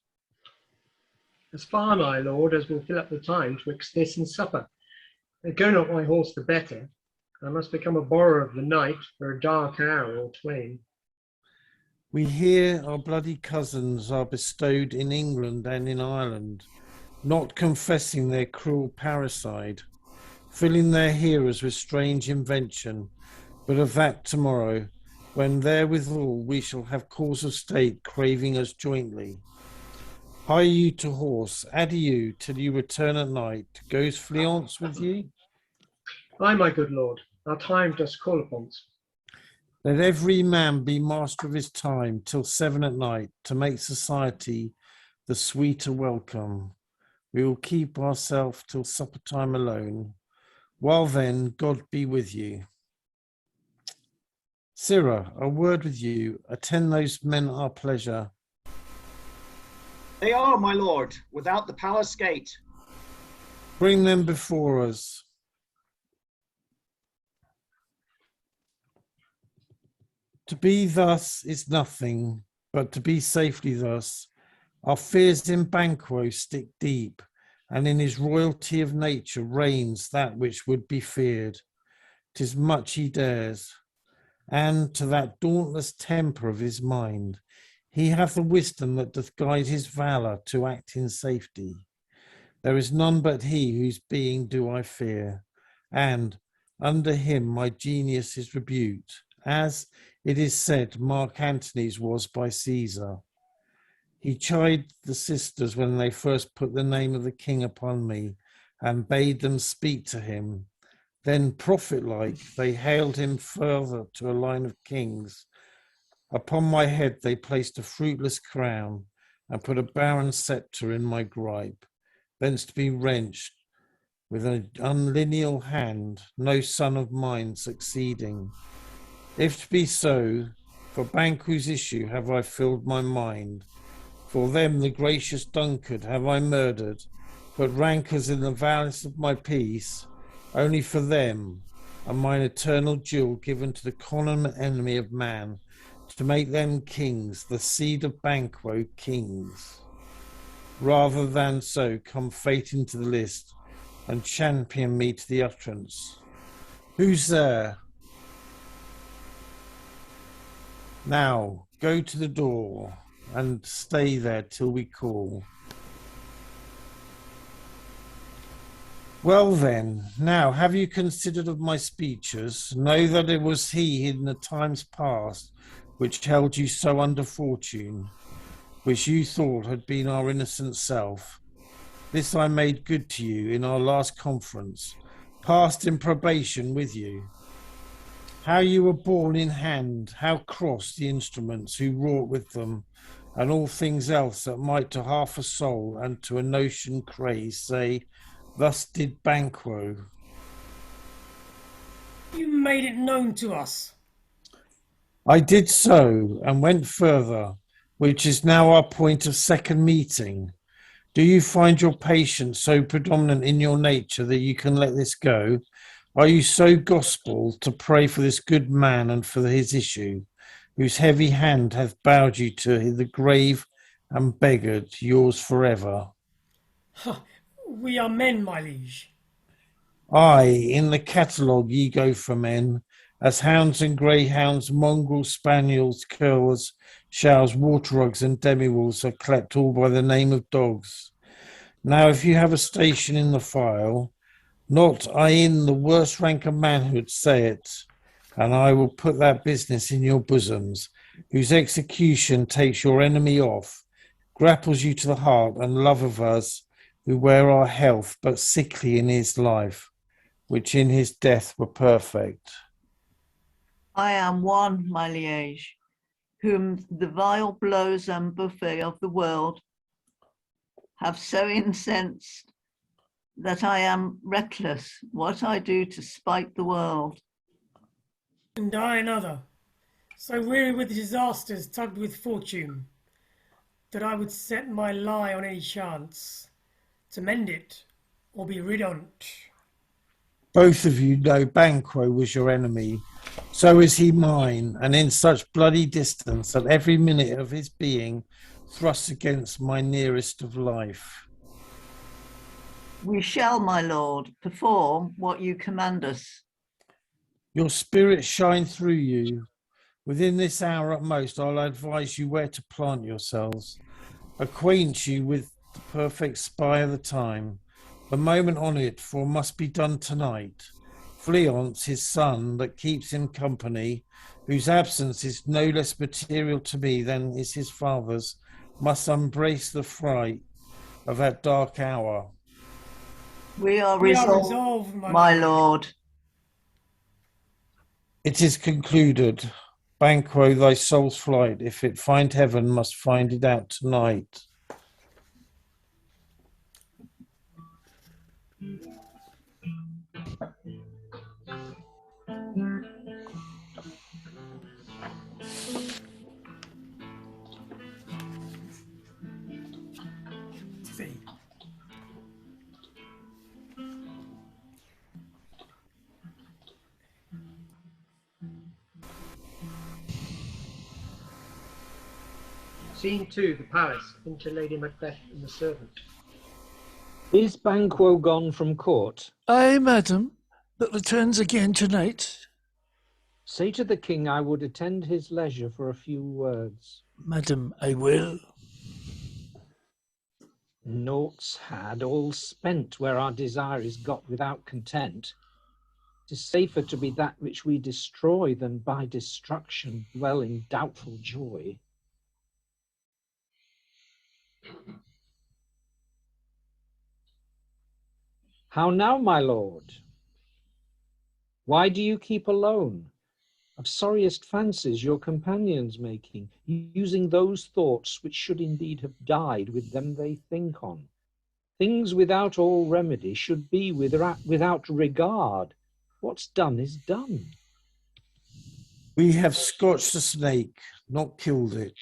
As far, my lord, as will fill up the time twixt this and supper. Go not my horse the better. I must become a borrower of the night for a dark hour or twain. We hear our bloody cousins are bestowed in England and in Ireland, not confessing their cruel parricide, filling their hearers with strange invention, but of that tomorrow, when therewithal we shall have cause of state craving us jointly. Hie you to horse, adieu, till you return at night. Goes Fleance with you? Ay, my good lord, our time does call upon us. Let every man be master of his time till 7 at night, to make society the sweeter welcome. We will keep ourselves till supper time alone. While then, God be with you. Sirrah, a word with you. Attend those men our pleasure. They are, my lord, without the palace gate. Bring them before us. To be thus is nothing, but to be safely thus. Our fears in Banquo stick deep, and in his royalty of nature reigns that which would be feared. 'Tis much he dares, and to that dauntless temper of his mind, he hath the wisdom that doth guide his valour to act in safety. There is none but he whose being do I fear, and under him my genius is rebuked, as it is said Mark Antony's was by Caesar. He chid the sisters when they first put the name of the king upon me, and bade them speak to him. Then, prophet-like, they hailed him further to a line of kings. Upon my head they placed a fruitless crown, and put a barren sceptre in my gripe, thence to be wrenched with an unlineal hand, no son of mine succeeding. If to be so, for Banquo's issue have I filled my mind. For them the gracious Dunkard have I murdered, but rankers in the valance of my peace, only for them, and mine eternal jewel given to the common enemy of man, to make them kings, the seed of Banquo kings. Rather than so come fate into the list, and champion me to the utterance. Who's there? Now, go to the door, and stay there till we call. Well then, now have you considered of my speeches? Know that it was he in the times past which held you so under fortune, which you thought had been our innocent self. This I made good to you in our last conference, passed in probation with you. How you were borne in hand, how cross the instruments who wrought with them, and all things else that might to half a soul and to a notion craze say, thus did Banquo. You made it known to us. I did so, and went further, which is now our point of second meeting. Do you find your patience so predominant in your nature that you can let this go? Are you so gospel to pray for this good man and for his issue, whose heavy hand hath bowed you to the grave and beggared yours forever? We are men, my liege. Aye, in the catalogue ye go for men, as hounds and greyhounds, mongrels, spaniels, curs, showers, waterrugs, and demi-wolves are clept all by the name of dogs. Now, if you have a station in the file, not I in the worst rank of manhood say it, and I will put that business in your bosoms, whose execution takes your enemy off, grapples you to the heart, and love of us, who wear our health, but sickly in his life, which in his death were perfect. I am one, my liege, whom the vile blows and buffet of the world have so incensed that I am reckless what I do to spite the world. And I another, so weary with disasters tugged with fortune, that I would set my lie on any chance, to mend it or be rid on't. Both of you know Banquo was your enemy, so is he mine, and in such bloody distance that every minute of his being thrusts against my nearest of life. We shall, my lord, perform what you command us. Your spirit shine through you. Within this hour at most, I'll advise you where to plant yourselves, acquaint you with the perfect spy of the time, the moment on it, for must be done tonight. Fleance, his son, that keeps him company, whose absence is no less material to me than is his father's, must embrace the fright of that dark hour. We are resolved, my lord. It is concluded. Banquo thy soul's flight, if it find heaven, must find it out tonight. See. Scene 2, the palace, into Lady Macbeth and the servant. Is Banquo gone from court? Aye, madam, but returns again tonight. Say to the king I would attend his leisure for a few words. Madam, I will. Naught's had, all spent, where our desire is got without content. 'Tis safer to be that which we destroy than by destruction dwell in doubtful joy. How now, my lord? Why do you keep alone? Of sorriest fancies your companions making, using those thoughts which should indeed have died with them they think on. Things without all remedy should be without regard. What's done is done. We have scotched the snake, not killed it.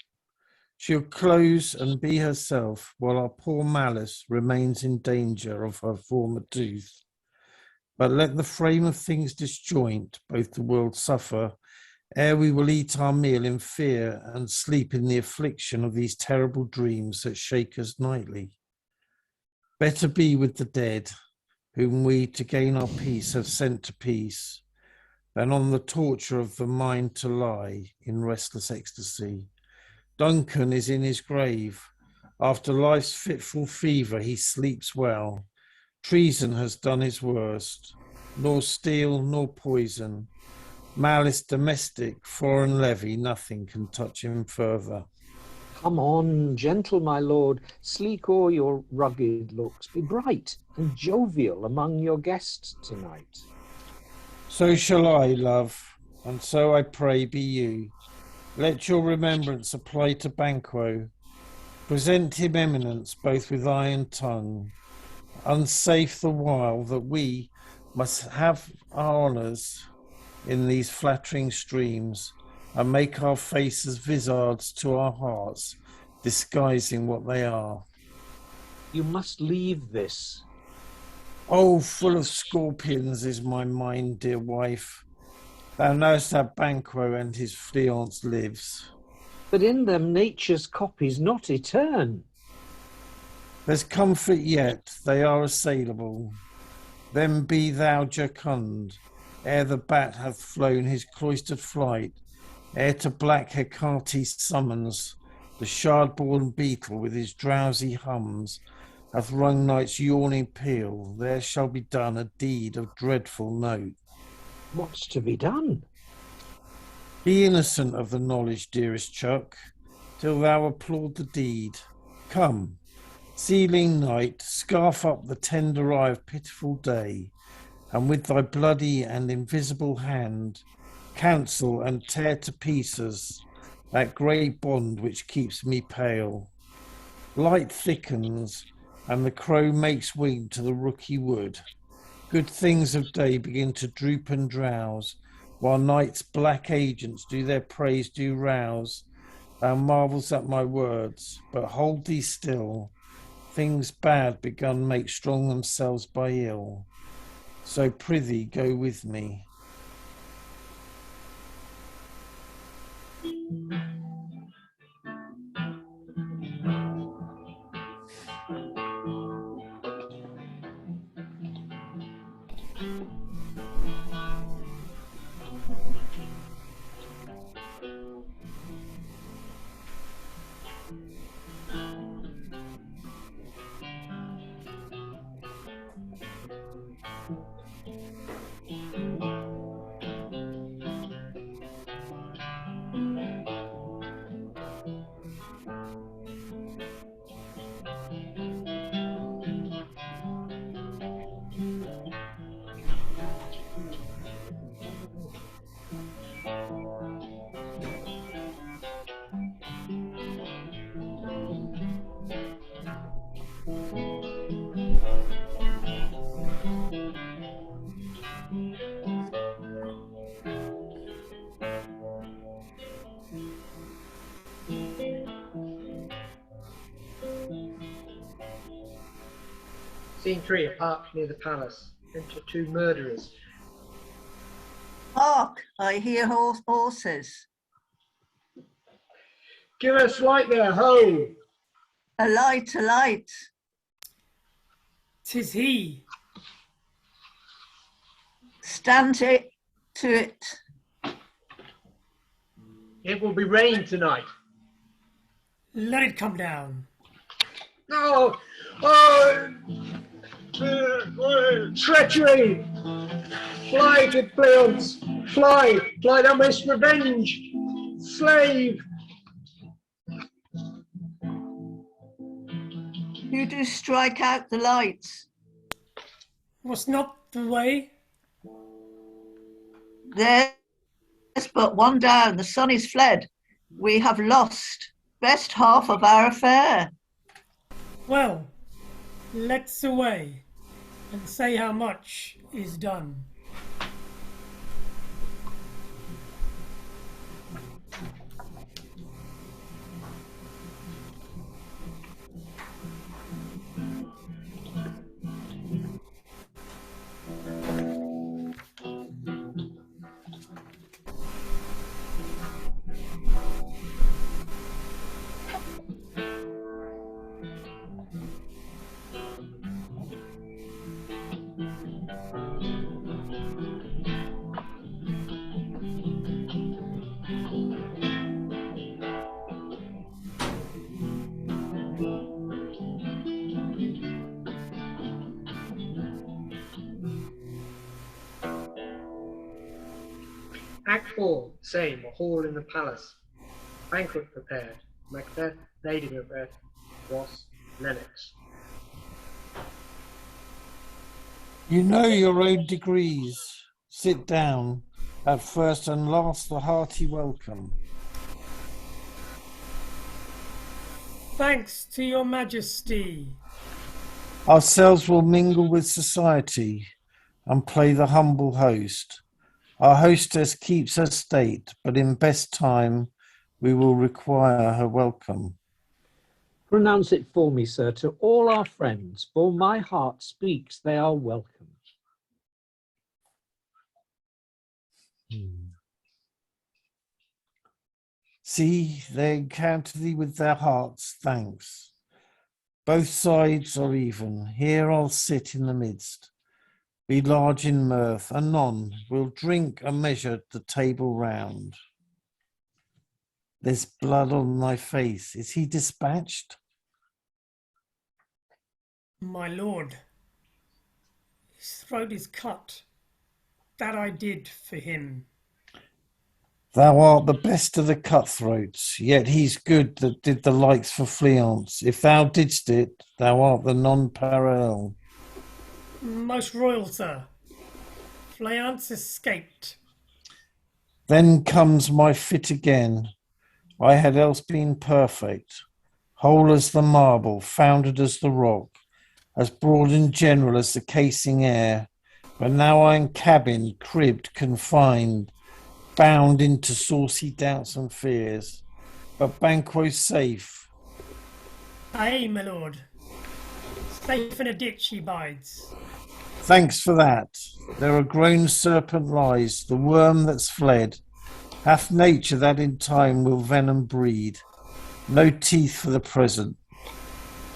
She'll close and be herself, while our poor Malice remains in danger of her former tooth. But let the frame of things disjoint, both the world suffer, ere we will eat our meal in fear and sleep in the affliction of these terrible dreams that shake us nightly. Better be with the dead, whom we to gain our peace have sent to peace, than on the torture of the mind to lie in restless ecstasy. Duncan is in his grave. After life's fitful fever, he sleeps well. Treason has done his worst, nor steel nor poison. Malice domestic, foreign levy, nothing can touch him further. Come on, gentle my lord, sleek o'er your rugged looks, be bright and jovial among your guests tonight. So shall I, love, and so I pray be you. Let your remembrance apply to Banquo. Present him eminence both with eye and tongue. Unsafe the while that we must have our honours in these flattering streams, and make our faces vizards to our hearts, disguising what they are. You must leave this. Oh, full of scorpions is my mind, dear wife. Thou knowest how Banquo and his fiancée lives. But in them nature's copies not etern. There's comfort yet, they are assailable. Then be thou jocund, ere the bat hath flown his cloistered flight, ere to black Hecate summons, the shard-born beetle with his drowsy hums hath rung night's yawning peal, there shall be done a deed of dreadful note. What's to be done? Be innocent of the knowledge, dearest Chuck, till thou applaud the deed. Come, sealing night, scarf up the tender eye of pitiful day, and with thy bloody and invisible hand, cancel and tear to pieces that grey bond which keeps me pale. Light thickens, and the crow makes wing to the rooky wood. Good things of day begin to droop and drowse, while night's black agents do their praise do rouse. Thou marvels at my words, but hold thee still. Things bad begun make strong themselves by ill. So prithee go with me. Scene 3, a park near the palace. Enter 2 murderers. Hark, I hear horses. Give us light there, ho! A light, a light. 'Tis he. Stand it to it. It will be rain tonight. Let it come down. No! Oh! Treachery! Fly, good Cleons! Fly! Fly, thou mayst revenge! Slave! You do strike out the lights. Was not the way? There's but one down. The sun is fled. We have lost best half of our affair. Well, let's away and say how much is done. Act 4, same, a hall in the palace. Banquet prepared. Macbeth, Lady Macbeth, Ross, Lennox. You know your own degrees. Sit down. At first and last, the hearty welcome. Thanks to your majesty. Ourselves will mingle with society and play the humble host. Our hostess keeps her state, but in best time we will require her welcome. Pronounce it for me, sir, to all our friends, for my heart speaks they are welcome. See, they encounter thee with their hearts, thanks. Both sides are even. Here I'll sit in the midst. Be large in mirth, anon we'll drink and measure the table round. There's blood on thy face. Is he dispatched? My lord, his throat is cut. That I did for him. Thou art the best of the cutthroats, yet he's good that did the likes for Fleance. If thou didst it, thou art the non-parallel. Most royal, sir. Fleance escaped. Then comes my fit again. I had else been perfect, whole as the marble, founded as the rock, as broad and general as the casing air. But now I am cabined, cribbed, confined, bound into saucy doubts and fears. But Banquo safe. Aye, my lord. Safe in a ditch he bides. Thanks for that. There a grown serpent lies, the worm that's fled. Hath nature that in time will venom breed. No teeth for the present.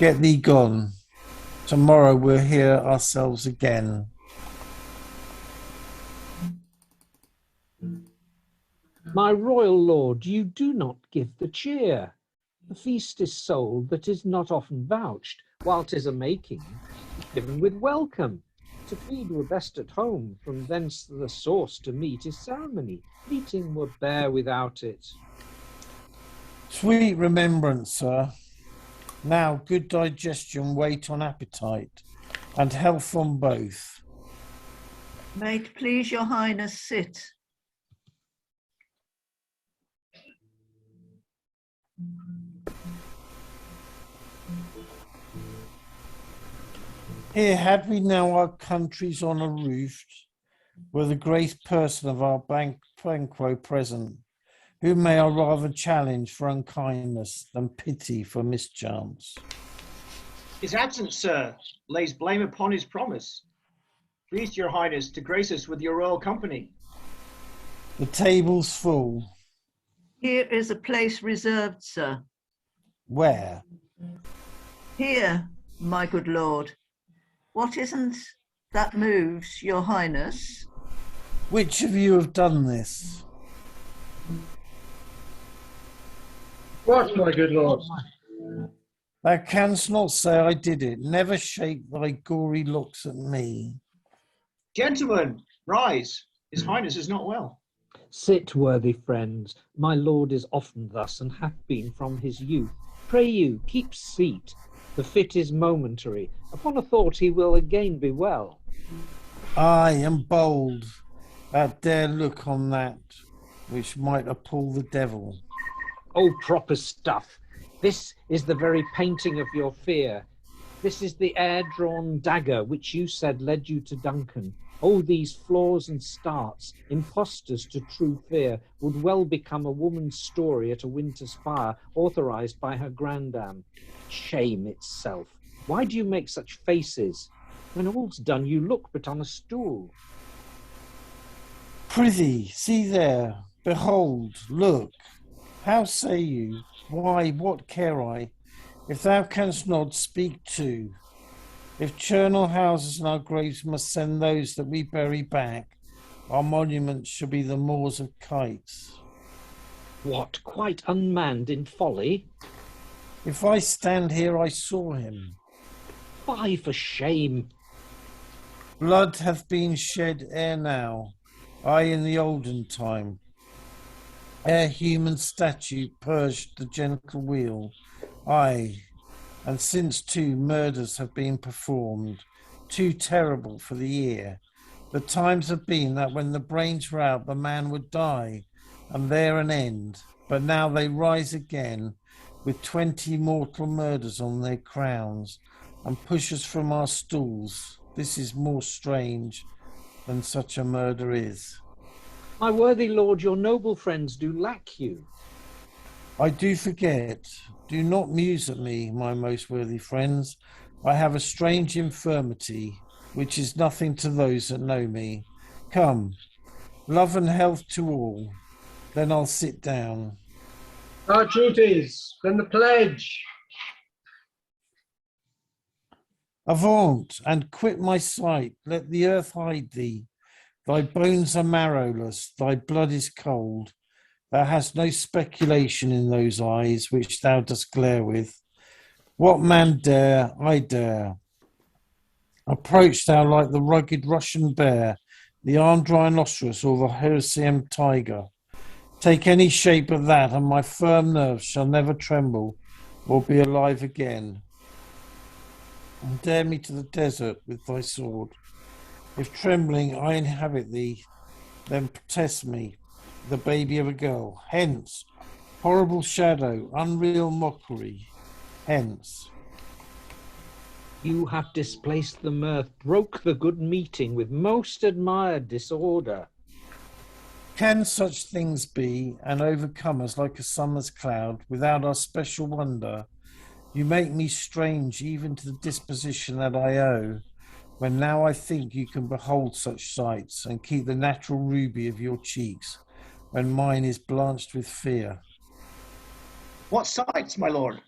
Get thee gone. Tomorrow we'll hear ourselves again. My royal lord, you do not give the cheer. The feast is sold that is not often vouched, while 'tis a making, given with welcome. To feed were best at home, from thence the sauce to meat is ceremony. Meeting were bare without it. Sweet remembrance, sir. Now good digestion wait on appetite, and health on both. May it please your highness sit. Here had we now our countries on a roof, were the great person of our Banquo present, who may I rather challenge for unkindness than pity for mischance. His absence, sir, lays blame upon his promise. Please, your highness, to grace us with your royal company. The table's full. Here is a place reserved, sir. Where? Here, my good lord. What isn't that moves, your highness? Which of you have done this? What, my good lord? Thou canst not say I did it. Never shake thy gory looks at me. Gentlemen, rise. His highness is not well. Sit, worthy friends. My lord is often thus, and hath been from his youth. Pray you, keep seat. The fit is momentary. Upon a thought he will again be well. I am bold. Thou dare look on that which might appall the devil. Oh, proper stuff. This is the very painting of your fear. This is the air-drawn dagger which you said led you to Duncan. Oh, these flaws and starts, impostors to true fear, would well become a woman's story at a winter's fire, authorized by her grandam. Shame itself. Why do you make such faces? When all's done, you look but on a stool. Prithee, see there, behold, look. How say you? Why, what care I? If thou canst not, speak too. If charnel houses and our graves must send those that we bury back, our monuments shall be the moors of kites. What, quite unmanned in folly? If I stand here, I saw him. Fie for shame. Blood hath been shed ere now, aye in the olden time, ere human statute purged the gentle wheel, aye, and since too murders have been performed, too terrible for the ear. The times have been that when the brains were out, the man would die, and there an end. But now they rise again, with 20 mortal murders on their crowns, and push us from our stools. This is more strange than such a murder is. My worthy lord, your noble friends do lack you. I do forget. Do not muse at me, my most worthy friends. I have a strange infirmity, which is nothing to those that know me. Come, love and health to all. Then I'll sit down. Our duties, then the pledge. Avaunt, and quit my sight. Let the earth hide thee. Thy bones are marrowless, thy blood is cold. Thou hast no speculation in those eyes which thou dost glare with. What man dare, I dare. Approach thou like the rugged Russian bear, the armed rhinoceros, or the Hircian tiger. Take any shape but that, and my firm nerves shall never tremble or be alive again. And dare me to the desert with thy sword. If trembling I inhabit thee, then protest me, the baby of a girl. Hence, horrible shadow, unreal mockery. Hence. You have displaced the mirth, broke the good meeting with most admired disorder. Can such things be, and overcome us like a summer's cloud, without our special wonder? You make me strange even to the disposition that I owe, when now I think you can behold such sights, and keep the natural ruby of your cheeks, when mine is blanched with fear. What sights, my lord?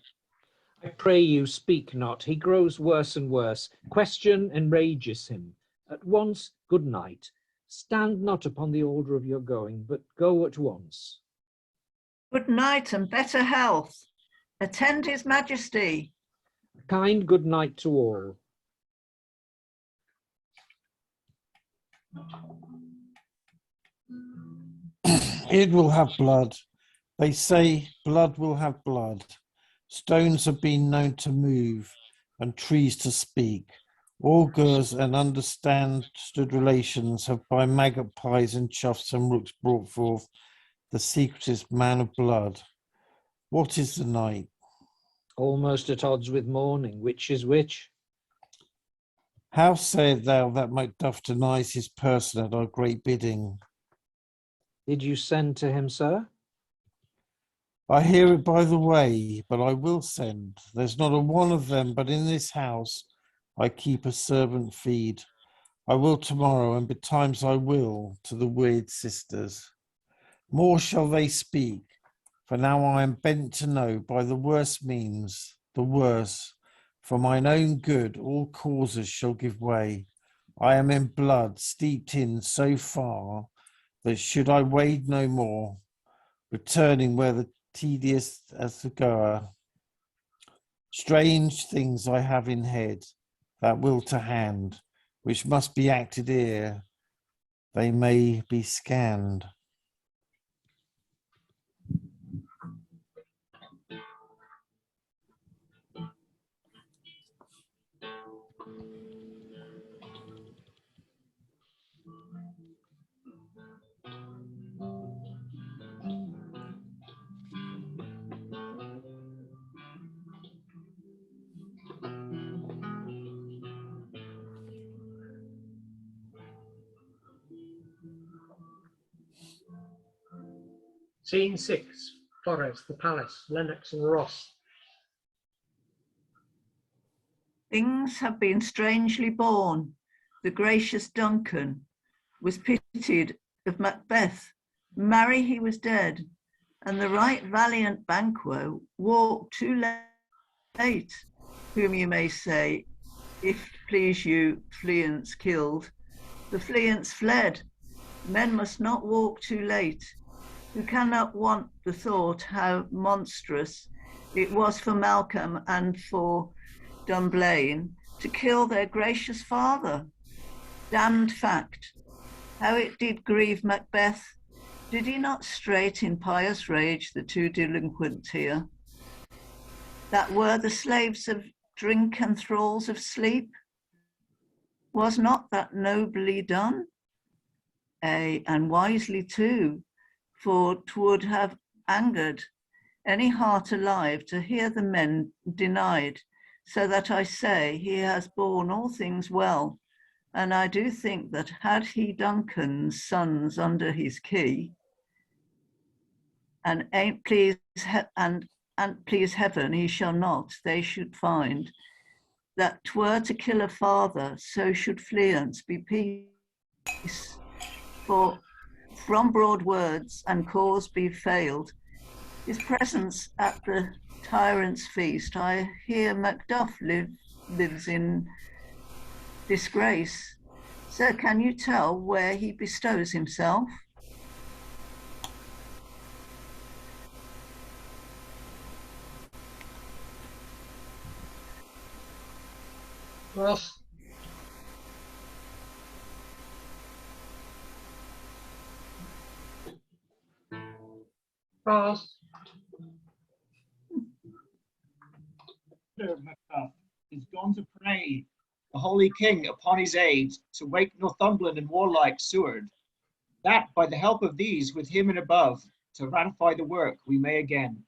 I pray you, speak not. He grows worse and worse. Question enrages him. At once, good night. Stand not upon the order of your going, but go at once. Good night and better health. Attend his majesty. Kind good night to all. It will have blood. They say blood will have blood. Stones have been known to move and trees to speak. Augurs and understood relations have by magpies and choughs and rooks brought forth the secretest man of blood. What is the night? Almost at odds with morning. Which is which? How sayest thou that Macduff denies his person at our great bidding? Did you send to him, sir? I hear it by the way, but I will send. There's not a one of them, but in this house I keep a servant feed. I will tomorrow, and betimes I will, to the weird sisters. More shall they speak, for now I am bent to know by the worst means, the worse. For mine own good all causes shall give way. I am in blood steeped in so far that should I wade no more, returning where the tedious as the goer. Strange things I have in head, that will to hand, which must be acted ere they may be scanned. Scene 6. Forest, the palace, Lennox and Ross. Things have been strangely born. The gracious Duncan was pitied of Macbeth. Marry, he was dead, and the right valiant Banquo walked too late, whom you may say, if please you, Fleance killed. The Fleance fled. Men must not walk too late. Who cannot want the thought how monstrous it was for Malcolm and for Dunblane to kill their gracious father. Damned fact, how it did grieve Macbeth. Did he not straight in pious rage the two delinquents here, that were the slaves of drink and thralls of sleep? Was not that nobly done? Ay, and wisely too, for 'twould have angered any heart alive to hear the men denied, so that I say he has borne all things well, and I do think that had he Duncan's sons under his key, and ain't please and please heaven he shall not, they should find that 'twere to kill a father, so should Fleance be peace. For from broad words and cause be failed, his presence at the tyrant's feast, I hear Macduff lives in disgrace. Sir, can you tell where he bestows himself? Ross. Ross. Macbeth is gone to pray the holy king upon his aid to wake Northumberland and warlike Seward, that by the help of these with him and above to ratify the work we may again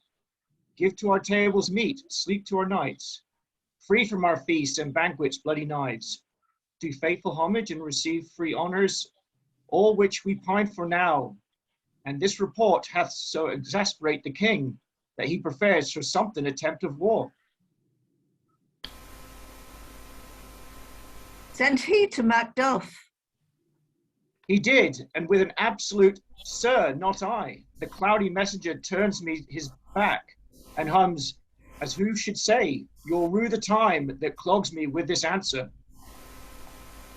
give to our tables meat, sleep to our nights, free from our feasts and banquets bloody knives, do faithful homage and receive free honours, all which we pine for now. And this report hath so exasperate the king that he prefers for something attempt of war. Sent he to Macduff? He did, and with an absolute, sir, not I. The cloudy messenger turns me his back and hums, as who should say, you'll rue the time that clogs me with this answer.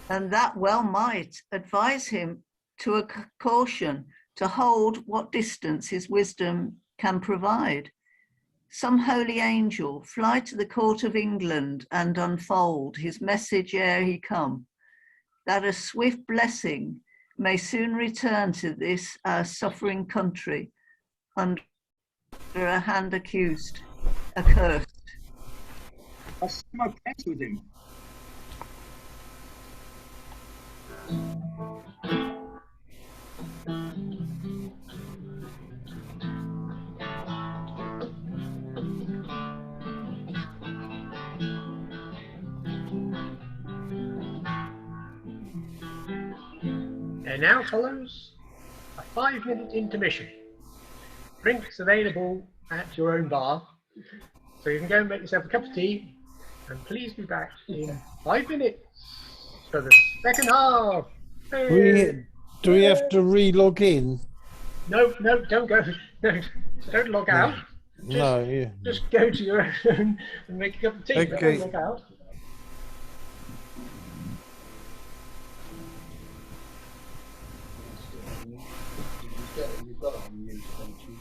And that well might advise him to a caution, to hold what distance his wisdom can provide. Some holy angel fly to the court of England and unfold his message ere he come, that a swift blessing may soon return to this our suffering country under a hand accursed. I see my pence with him. And now follows a 5-minute intermission. Drinks available at your own bar. So you can go and make yourself a cup of tea, and please be back in 5 minutes for the second half. Do we have to re-log in? No, don't go. No, don't log out. Just go to your own and make a cup of tea. But don't log out. You've got it on mute, don't you?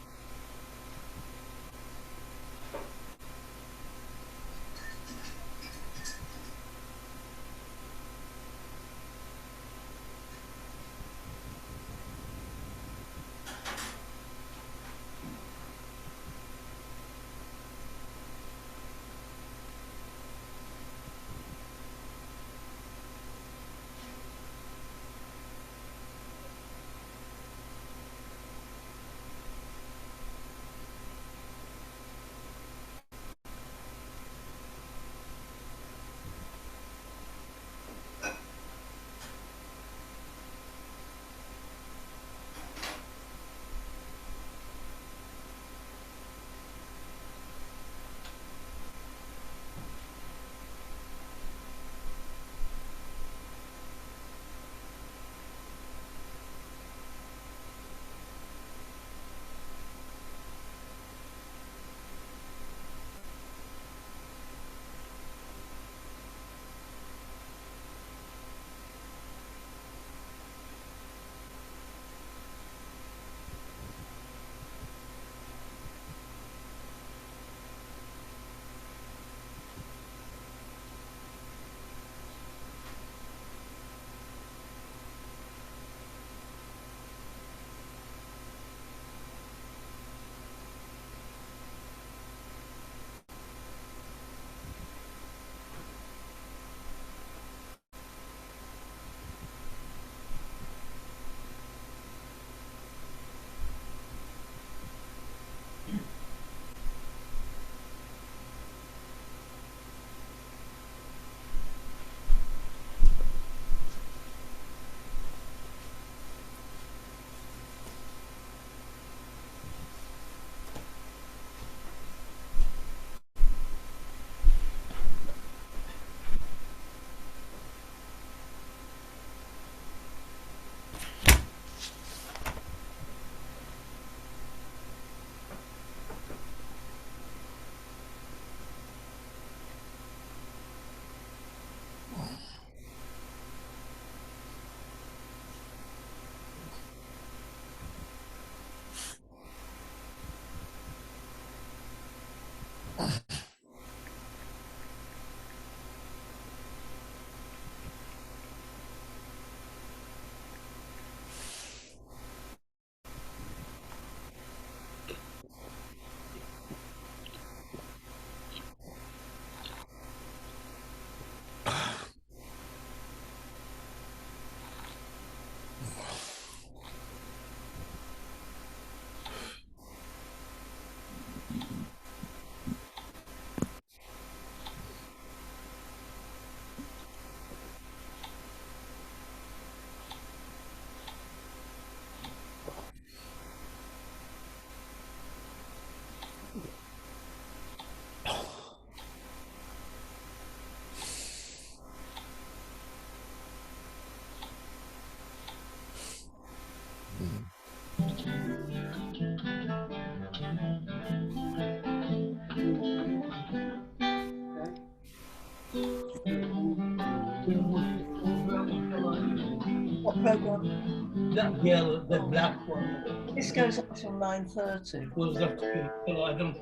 What programme? That girl, the black one. This goes up till 9:30. Goes up to till I don't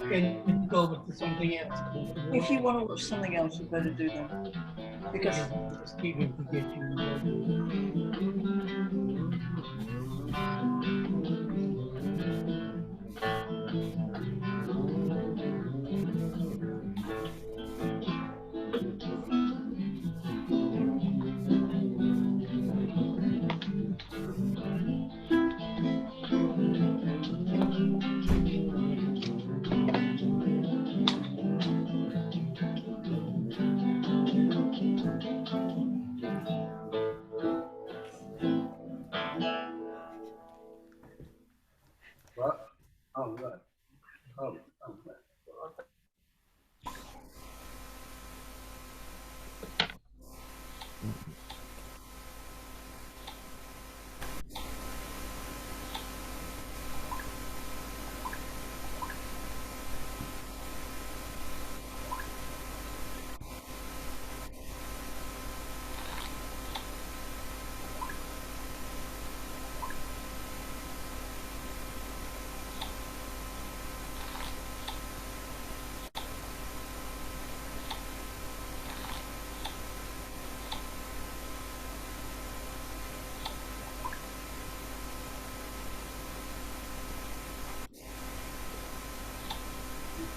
can go over to something else. If you want to watch something else, you better do that. Because just keep him to get you.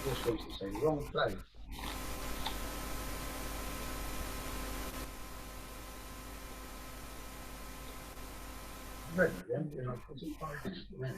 Just going to say wrong place. Ready then? You're not putting fire in a minute.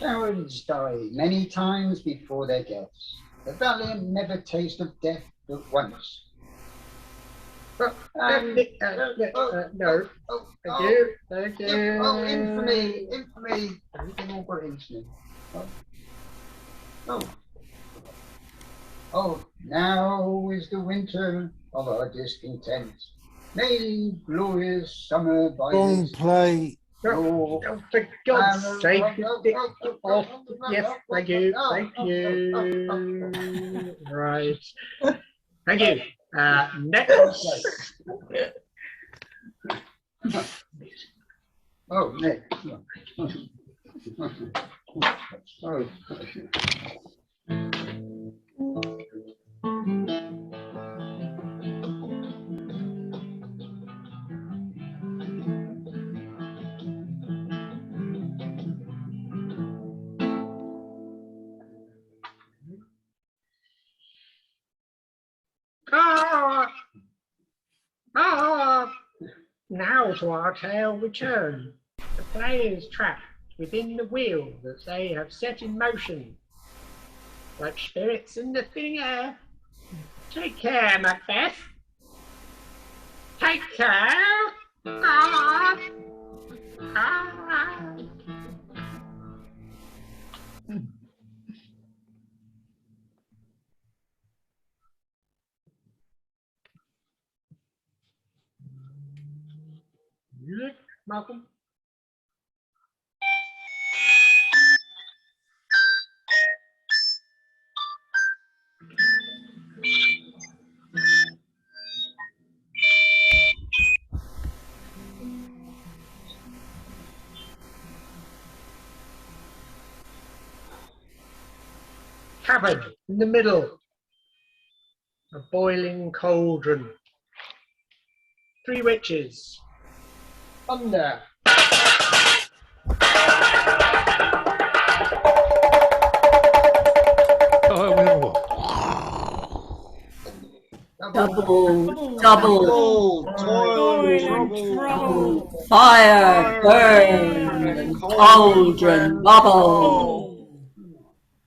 Cowards die many times before their deaths. The valiant never taste of death but once. No. Thank you. Thank you. Oh, infamy, infamy. Anything more for infamy? Oh, now is the winter of our discontent. May glorious summer by Wrong this play. Oh, for God's sake. Oh, yes, thank you. Thank you. Right. Thank you. Next. Oh, Nick. Oh. Now to our tale return. The players trapped within the wheel that they have set in motion, like spirits in the thin air. Take care, Macbeth. Take care. Music, Malcolm. Cavern in the middle. A boiling cauldron. 3 witches. Thunder. Double, toil and trouble. fire, burn, cauldron, bubble.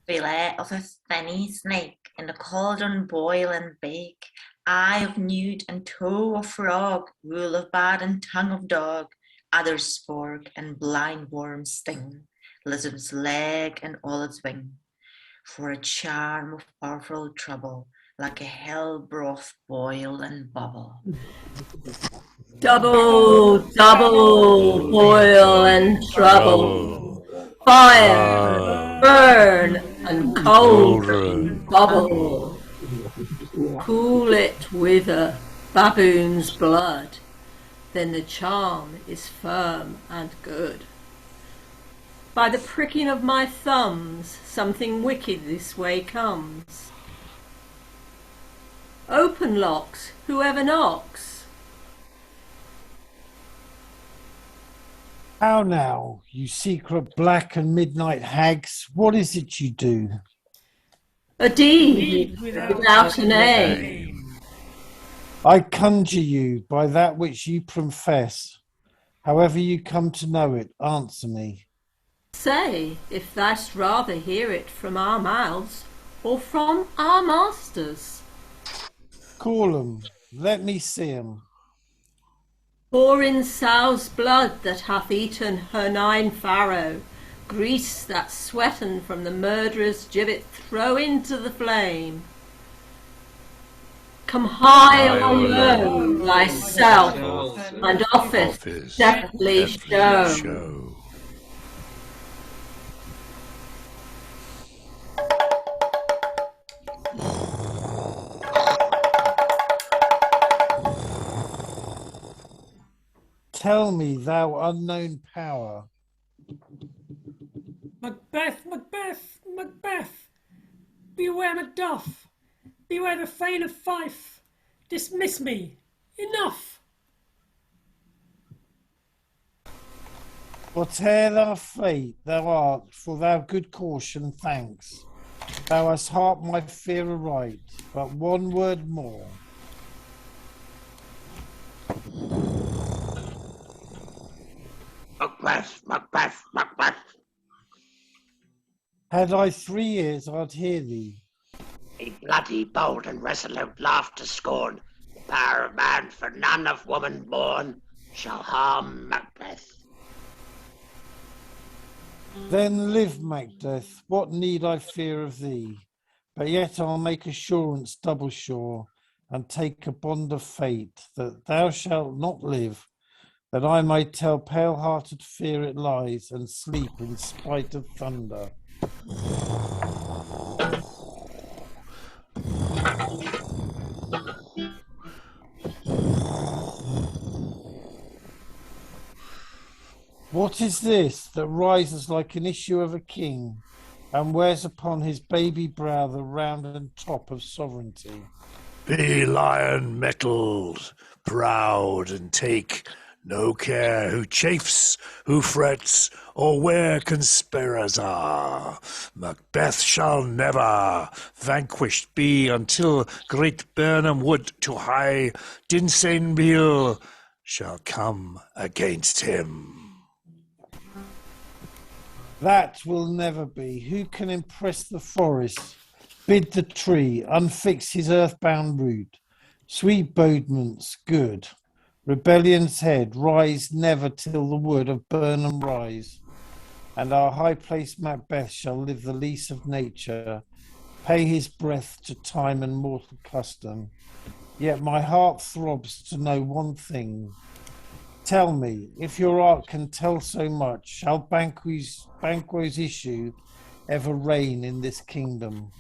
Fillet of a fenny snake in the cauldron boil and bake. Eye of newt and toe of frog, wool of bat and tongue of dog, adder's fork and blind worm's sting, lizard's leg and all its wing. For a charm of powerful trouble, like a hell broth boil and bubble. Double, boil and trouble. Fire, burn, and cauldron, bubble. Cool it with a baboon's blood, then the charm is firm and good. By the pricking of my thumbs, something wicked this way comes. Open locks, whoever knocks. How now, you secret black and midnight hags, what is it you do? A deed without a name. I conjure you by that which you profess. However you come to know it, answer me. Say, if thou'st rather hear it from our mouths, or from our masters. Call 'em, let me see 'em. Pour in sow's blood that hath eaten her 9 farrow, Grease that sweaten from the murderer's gibbet throw into the flame. Come high or low thyself, and office deftly show. Tell me, thou unknown power. Macbeth, Macbeth, Macbeth! Beware Macduff! Beware the Thane of Fife! Dismiss me! Enough! Whate'er thy fate thou art, for thou good caution thanks. Thou hast harped my fear aright, but one word more. Macbeth, Macbeth, Macbeth. Had I 3 ears, I'd hear thee. Be bloody, bold, and resolute, laugh to scorn. The power of man for none of woman born shall harm Macbeth. Then live, Macbeth, what need I fear of thee? But yet I'll make assurance double sure, and take a bond of fate, that thou shalt not live, that I may tell pale-hearted fear it lies, and sleep in spite of thunder. What is this that rises like an issue of a king, and wears upon his baby brow the round and top of sovereignty? Be lion mettled, proud, and take no care who chafes, who frets, or where conspirers are. Macbeth shall never vanquished be until great Birnam wood to high Dinsainbeal shall come against him. That will never be. Who can impress the forest, bid the tree unfix his earthbound root? Sweet bodements, good. Rebellion's head, rise never till the wood of Birnam rise. And our high-placed Macbeth shall live the lease of nature, pay his breath to time and mortal custom. Yet my heart throbs to know one thing. Tell me, if your art can tell so much, shall Banquo's issue ever reign in this kingdom?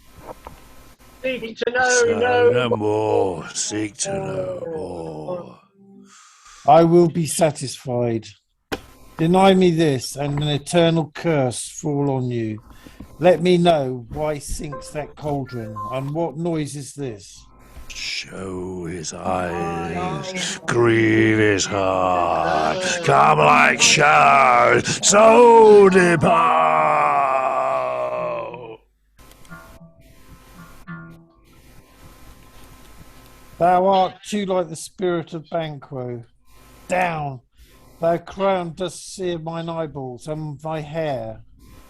Seek to know no more, seek to know more. I will be satisfied. Deny me this, and an eternal curse fall on you. Let me know why sinks that cauldron, and what noise is this? Show his eyes, grieve his heart, come like showers, so depart. Thou art too like the spirit of Banquo. Down, thy crown dost sear mine eyeballs, and thy hair,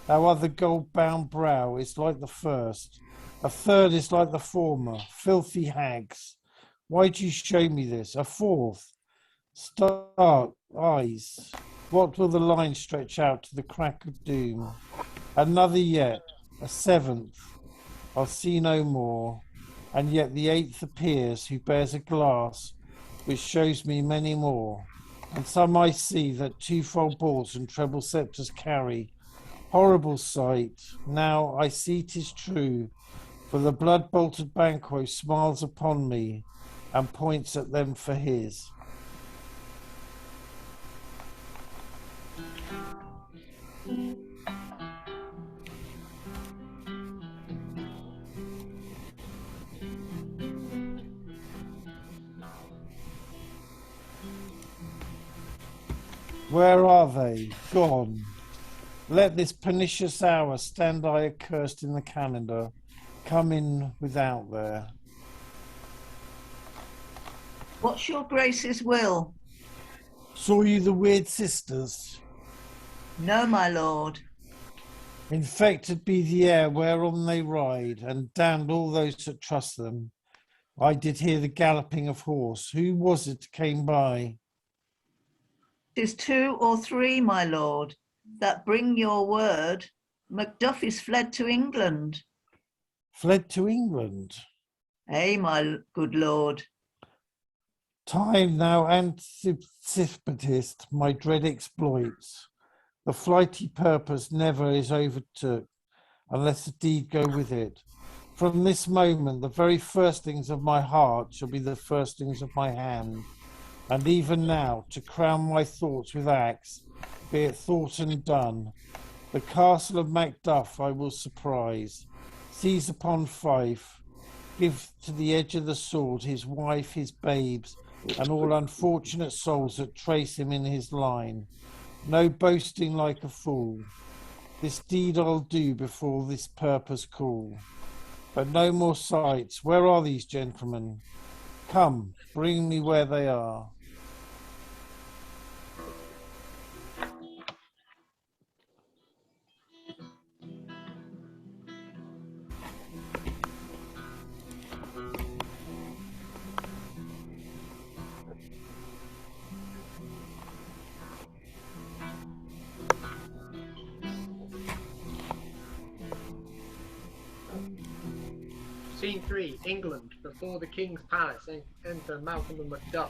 thou other gold-bound brow, is like the first. A third is like the former, filthy hags. Why do you show me this? A fourth, stark eyes. What will the line stretch out to the crack of doom? Another yet, a seventh. I'll see no more. And yet the eighth appears, who bears a glass, which shows me many more. And some I see that twofold balls and treble sceptres carry. Horrible sight. Now I see 'tis true. For the blood-bolted Banquo smiles upon me and points at them for his. Where are they? Gone. Let this pernicious hour stand I accursed in the calendar. Come in without there. What's your Grace's will? Saw you the weird sisters? No, my lord. Infected be the air whereon they ride, and damned all those that trust them. I did hear the galloping of horse. Who was it came by? 'Tis 2 or 3, my lord. that bring your word, Macduff is fled to England. Fled to England. Eh, my good lord. Time thou anticipatest my dread exploits. The flighty purpose never is overtook, unless the deed go with it. From this moment, the very firstings of my heart shall be the firstings of my hand. And even now, to crown my thoughts with acts, be it thought and done, the castle of Macduff I will surprise, seize upon Fife, give to the edge of the sword his wife, his babes, and all unfortunate souls that trace him in his line. No boasting like a fool. This deed I'll do before this purpose call. But no more sights. Where are these gentlemen? Come, bring me where they are. Scene 3, England, before the King's Palace, enter Malcolm and Macduff.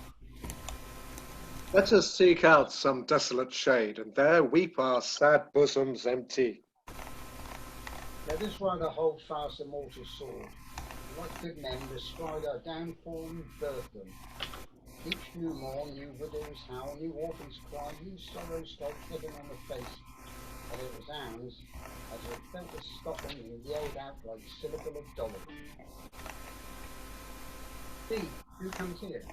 Let us seek out some desolate shade, and there weep our sad bosoms empty. Let us rather hold fast the mortal sword. Like good men, bestride our downfall and birth them. Each new morn, new widows howl, new orphans cry, new sorrow strikes heaven on the face. And it resounds as it felt of Scotland and yelled out like syllable of dollar. See, who comes here?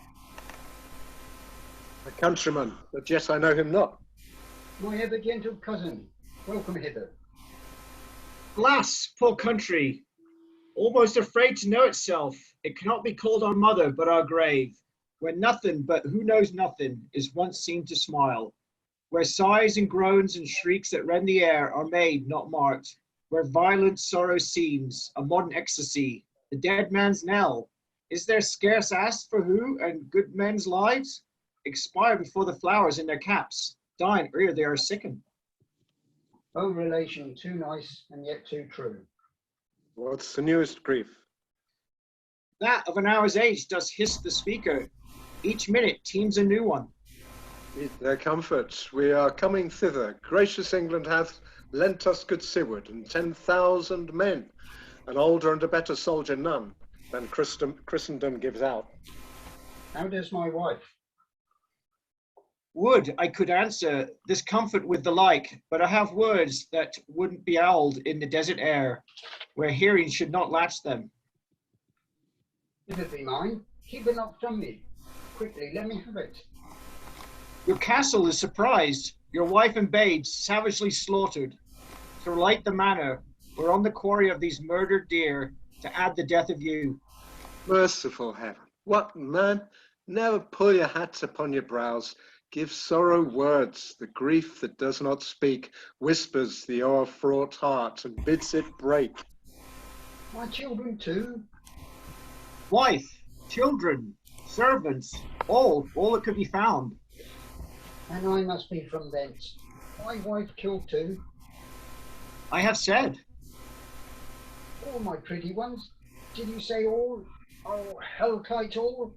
A countryman, but yet I know him not. My ever gentle cousin, welcome hither. Alas, poor country, almost afraid to know itself, it cannot be called our mother but our grave, where nothing but who knows nothing is once seen to smile, where sighs and groans and shrieks that rend the air are made, not marked, where violent sorrow seems a modern ecstasy, the dead man's knell. Is there scarce asked for who, and good men's lives expire before the flowers in their caps, dying ere they are sickened? O relation, too nice and yet too true. What's the newest grief? That of an hour's age does hiss the speaker. Each minute teems a new one. Eat their comfort. We are coming thither. Gracious England hath lent us good Seward and 10,000 men, an older and a better soldier none than Christendom gives out. How does my wife? Would I could answer this comfort with the like, but I have words that wouldn't be owled in the desert air, where hearing should not latch them. If it be mine, keep it not from me. Quickly, let me have it. Your castle is surprised, your wife and babes savagely slaughtered. To light the manor, we're on the quarry of these murdered deer, to add the death of you. Merciful heaven, what man? Never pull your hats upon your brows. Give sorrow words. The grief that does not speak whispers the o'erfraught heart and bids it break. My children too? Wife, children, servants, all that could be found. And I must be from thence. My wife killed too. I have said. All my pretty ones? Did you say all? Oh, hell-kite all?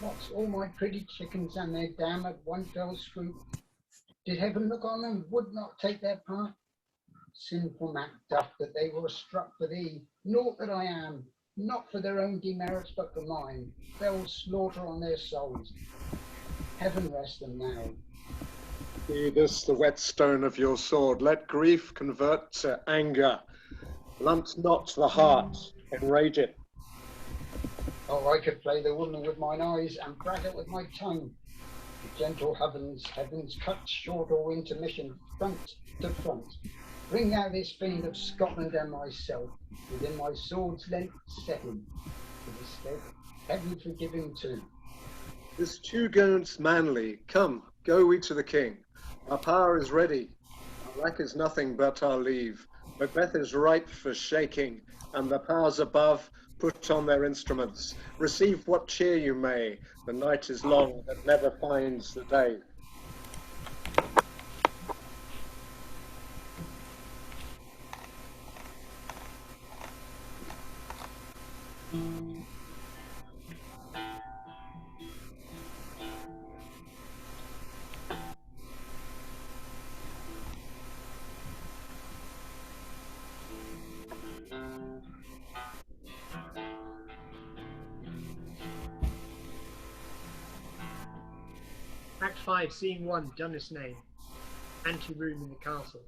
What's all my pretty chickens and their dam at one fell swoop? Did heaven look on and would not take their part? Sinful Macduff, that they were struck for thee, naught that I am, not for their own demerits but for mine, fell slaughter on their souls. Heaven rest them now. Be this the whetstone of your sword. Let grief convert to anger. Blunt not the heart, enrage it. Oh, I could play the woman with mine eyes and brag it with my tongue. The gentle heavens cut short all intermission, front to front. Bring thou this fiend of Scotland and myself, within my sword's length set him. For this stead, heaven forgive him too. This two-goats manly, come, go we to the king. Our power is ready, our lack is nothing but our leave. Macbeth is ripe for shaking, and the powers above put on their instruments. Receive what cheer you may, the night is long that never finds the day. Act 5, Scene 1, Dundas name. Ante-room in the castle.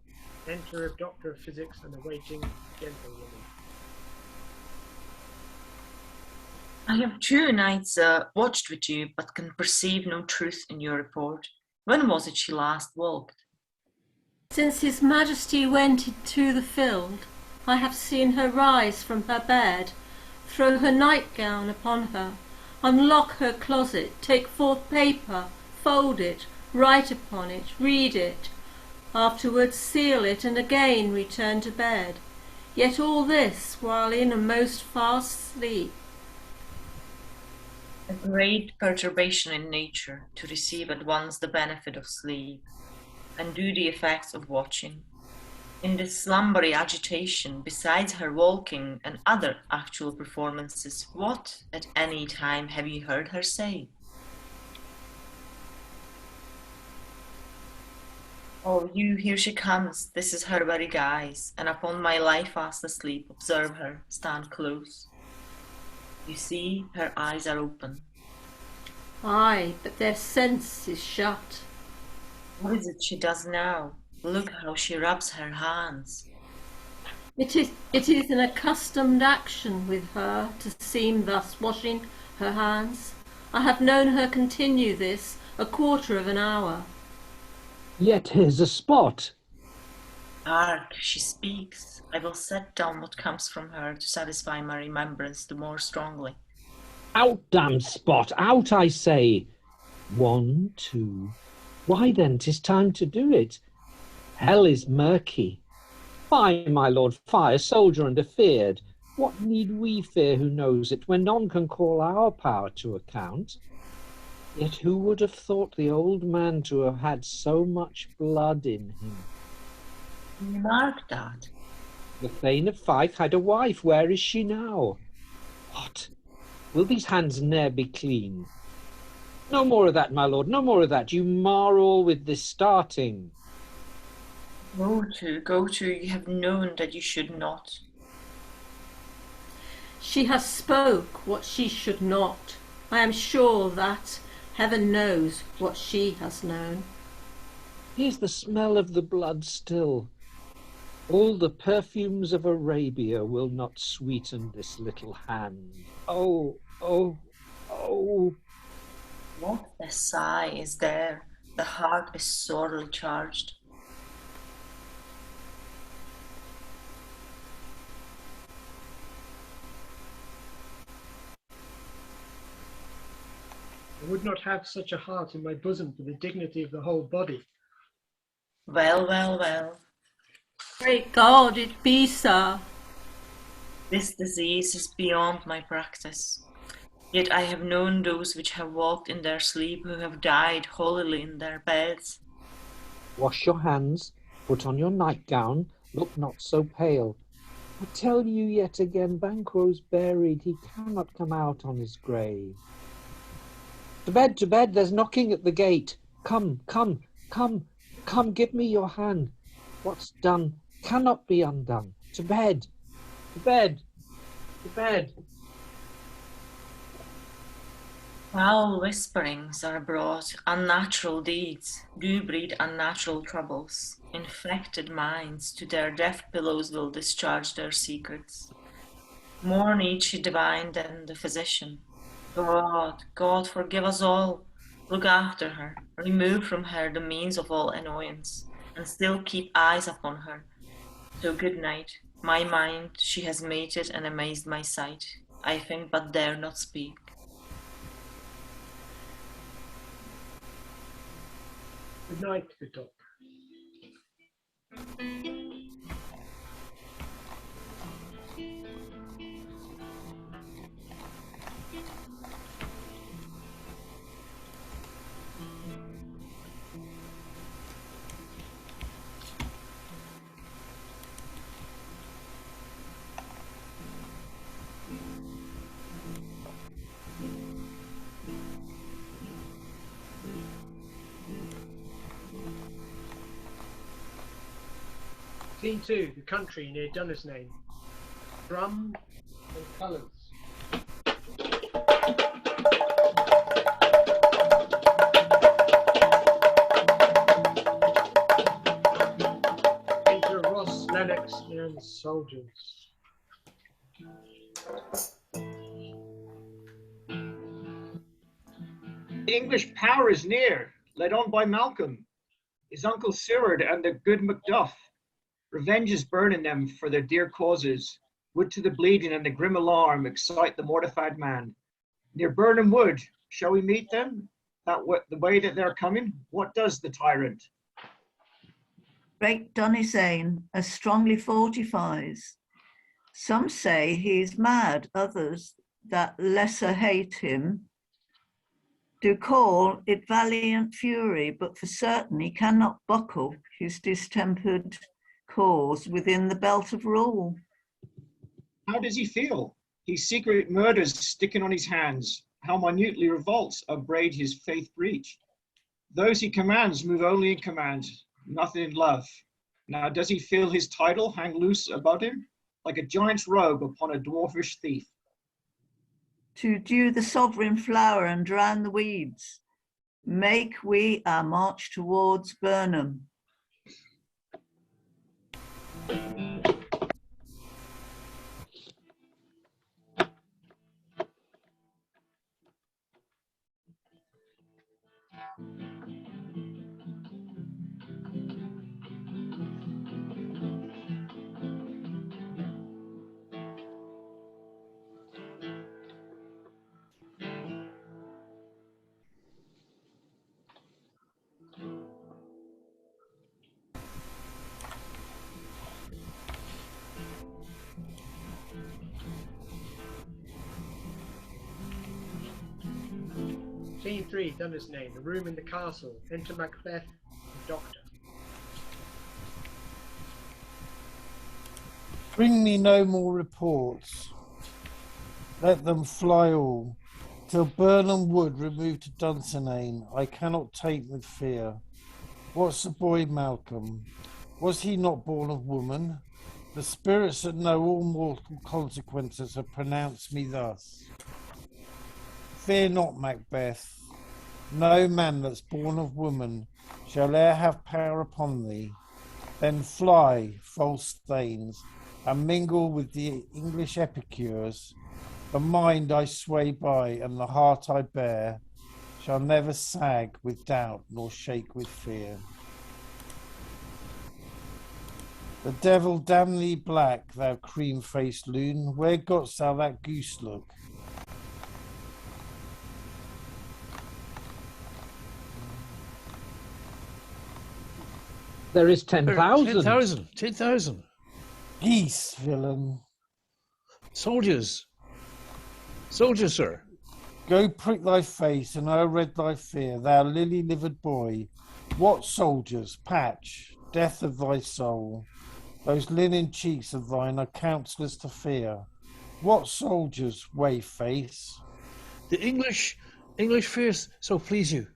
Enter a doctor of physics and a waiting gentlewoman. I have 2 nights watched with you, but can perceive no truth in your report. When was it she last walked? Since His Majesty went into the field, I have seen her rise from her bed, throw her nightgown upon her, unlock her closet, take forth paper, fold it, write upon it, read it, afterwards seal it, and again return to bed. Yet all this while in a most fast sleep. A great perturbation in nature to receive at once the benefit of sleep, and do the effects of watching. In this slumbery agitation, besides her walking and other actual performances, what at any time have you heard her say? Oh, you, here she comes, this is her very guise, and upon my life fast asleep, observe her, stand close. You see, her eyes are open. Aye, but their sense is shut. What is it she does now? Look how she rubs her hands. It is an accustomed action with her to seem thus washing her hands. I have known her continue this a quarter of an hour. Yet here's a spot. Hark, she speaks. I will set down what comes from her to satisfy my remembrance the more strongly. Out, damned spot, out, I say. 1, 2. Why then, 'tis time to do it. Hell is murky. Fie, my lord, fie, a soldier and afeard. What need we fear who knows it, when none can call our power to account? Yet who would have thought the old man to have had so much blood in him? Mark that. The Thane of Fife had a wife, where is she now? What? Will these hands ne'er be clean? No more of that, my lord, no more of that. You mar all with this starting. Go to, you have known that you should not. She has spoke what she should not. I am sure that heaven knows what she has known. Here's the smell of the blood still. All the perfumes of Arabia will not sweeten this little hand. Oh, oh, oh. What a sigh is there. The heart is sorely charged. I would not have such a heart in my bosom for the dignity of the whole body. Well, well, well. Great God, it be so. This disease is beyond my practice. Yet I have known those which have walked in their sleep who have died holily in their beds. Wash your hands, put on your nightgown, look not so pale. I tell you yet again, Banquo's buried, he cannot come out on his grave. To bed, there's knocking at the gate. Come, come, come, come, give me your hand. What's done cannot be undone. To bed, to bed, to bed. Foul whisperings are brought, unnatural deeds do breed unnatural troubles. Infected minds to their deaf pillows will discharge their secrets. More need she divine than the physician. God, God, forgive us all. Look after her, remove from her the means of all annoyance, and still keep eyes upon her. So good night. My mind she has mated and amazed my sight. I think but dare not speak. Good night, good doctor. Scene 2, the country near Dundersnane. Drum and colours. and soldiers. The English power is near, led on by Malcolm, his uncle Seward and the good Macduff. Revenge is burning them for their dear causes. Wood to the bleeding and the grim alarm excite the mortified man. Near Burnham Wood, shall we meet them? The way that they're coming? What does the tyrant? Great Dunisane as strongly fortifies. Some say he is mad, others that lesser hate him do call it valiant fury, but for certain he cannot buckle his distempered cause within the belt of rule. How does he feel? His secret murders sticking on his hands. How minutely revolts upbraid his faith breach. Those he commands move only in command, nothing in love. Now does he feel his title hang loose about him, like a giant's robe upon a dwarfish thief? To dew the sovereign flower and drown the weeds, make we our march towards Burnham. Scene 3, Dunisane, the room in the castle. Enter Macbeth, the doctor. Bring me no more reports. Let them fly all. Till Burnham Wood remove to Dunsinane, I cannot take with fear. What's the boy Malcolm? Was he not born of woman? The spirits that know all mortal consequences have pronounced me thus. Fear not, Macbeth. No man that's born of woman shall e'er have power upon thee. Then fly, false thanes, and mingle with the English epicures. The mind I sway by and the heart I bear shall never sag with doubt nor shake with fear. The devil damn thee black, thou cream-faced loon, where gotst thou that goose look? There is 10,000. 10,000. 10,000. Geese, villain. Soldiers. Soldiers, sir. Go prick thy face, and I'll read thy fear, thou lily-livered boy. What soldiers? Patch, death of thy soul. Those linen cheeks of thine are counsellors to fear. What soldiers, whey face? The English fears, so please you.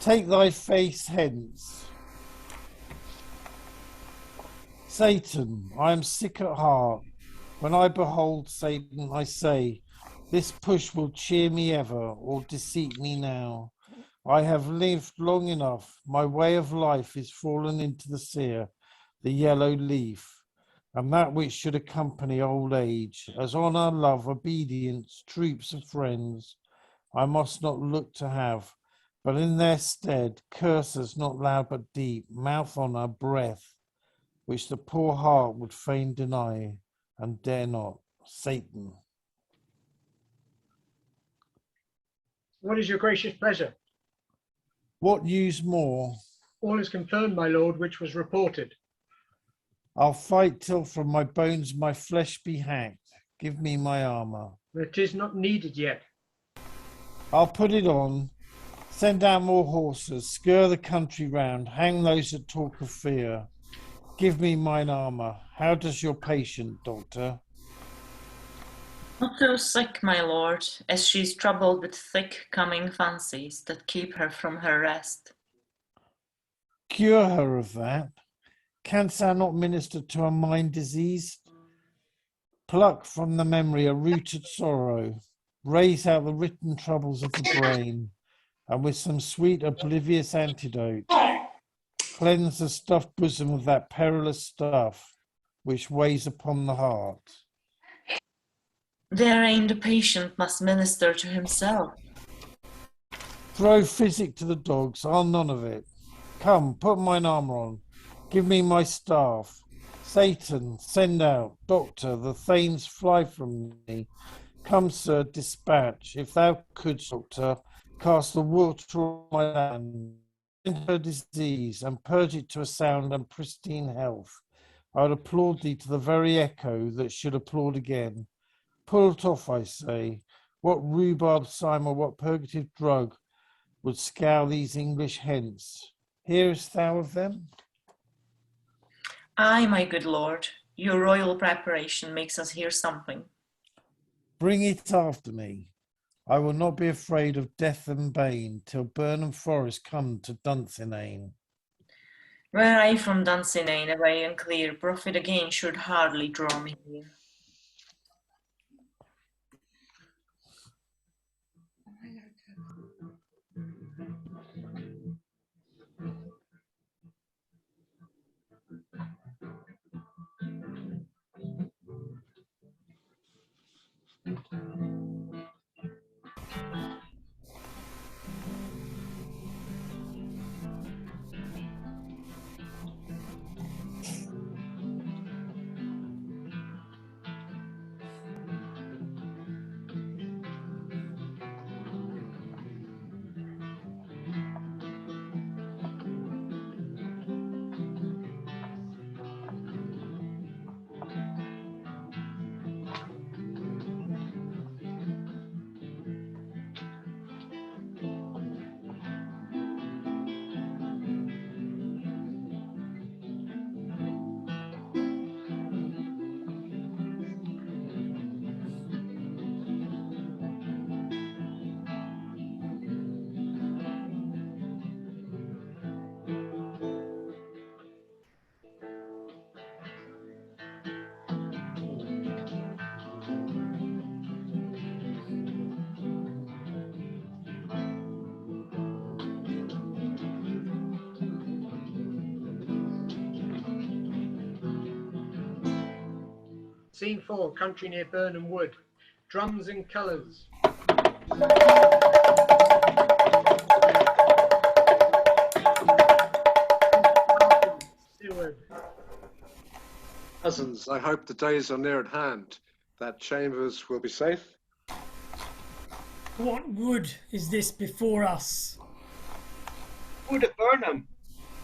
Take thy face hence. Satan, I am sick at heart. When I behold Satan, I say, this push will cheer me ever, or deceit me now. I have lived long enough. My way of life is fallen into the sere, the yellow leaf, and that which should accompany old age, as honour, love, obedience, troops of friends, I must not look to have, but in their stead, curses not loud but deep, mouth honour, breath, which the poor heart would fain deny, and dare not. Satan. What is your gracious pleasure? What news more? All is confirmed, my lord, which was reported. I'll fight till from my bones my flesh be hacked. Give me my armour. It is not needed yet. I'll put it on. Send out more horses. Scur the country round. Hang those that talk of fear. Give me mine armour. How does your patient, doctor? Not so sick, my lord, as she's troubled with thick coming fancies that keep her from her rest. Cure her of that. Canst thou not minister to a mind diseased? Pluck from the memory a rooted sorrow. Raise out the written troubles of the brain, and with some sweet oblivious antidote, cleanse the stuffed bosom of that perilous stuff. which weighs upon the heart. Therein the patient must minister to himself. Throw physic to the dogs, I'll none of it. Come, put mine armour on, give me my staff. Satan, send out. Doctor, the thanes fly from me. Come, sir, dispatch. If thou couldst, doctor, cast the water on my land, end her disease, and purge it to a sound and pristine health, I would applaud thee to the very echo that should applaud again. Pull it off, I say. What rhubarb cyme or what purgative drug would scour these English hence? Hearest thou of them? Aye, my good lord, your royal preparation makes us hear something. Bring it after me. I will not be afraid of death and bane till Burnham Forest come to Dunsinane. Were I from Dunsinane away and clear, profit again should hardly draw me here. Scene 4, country near Burnham Wood. Drums and colours. Seward. Cousins, I hope the days are near at hand, that Chambers will be safe. What wood is this before us? Wood at Burnham.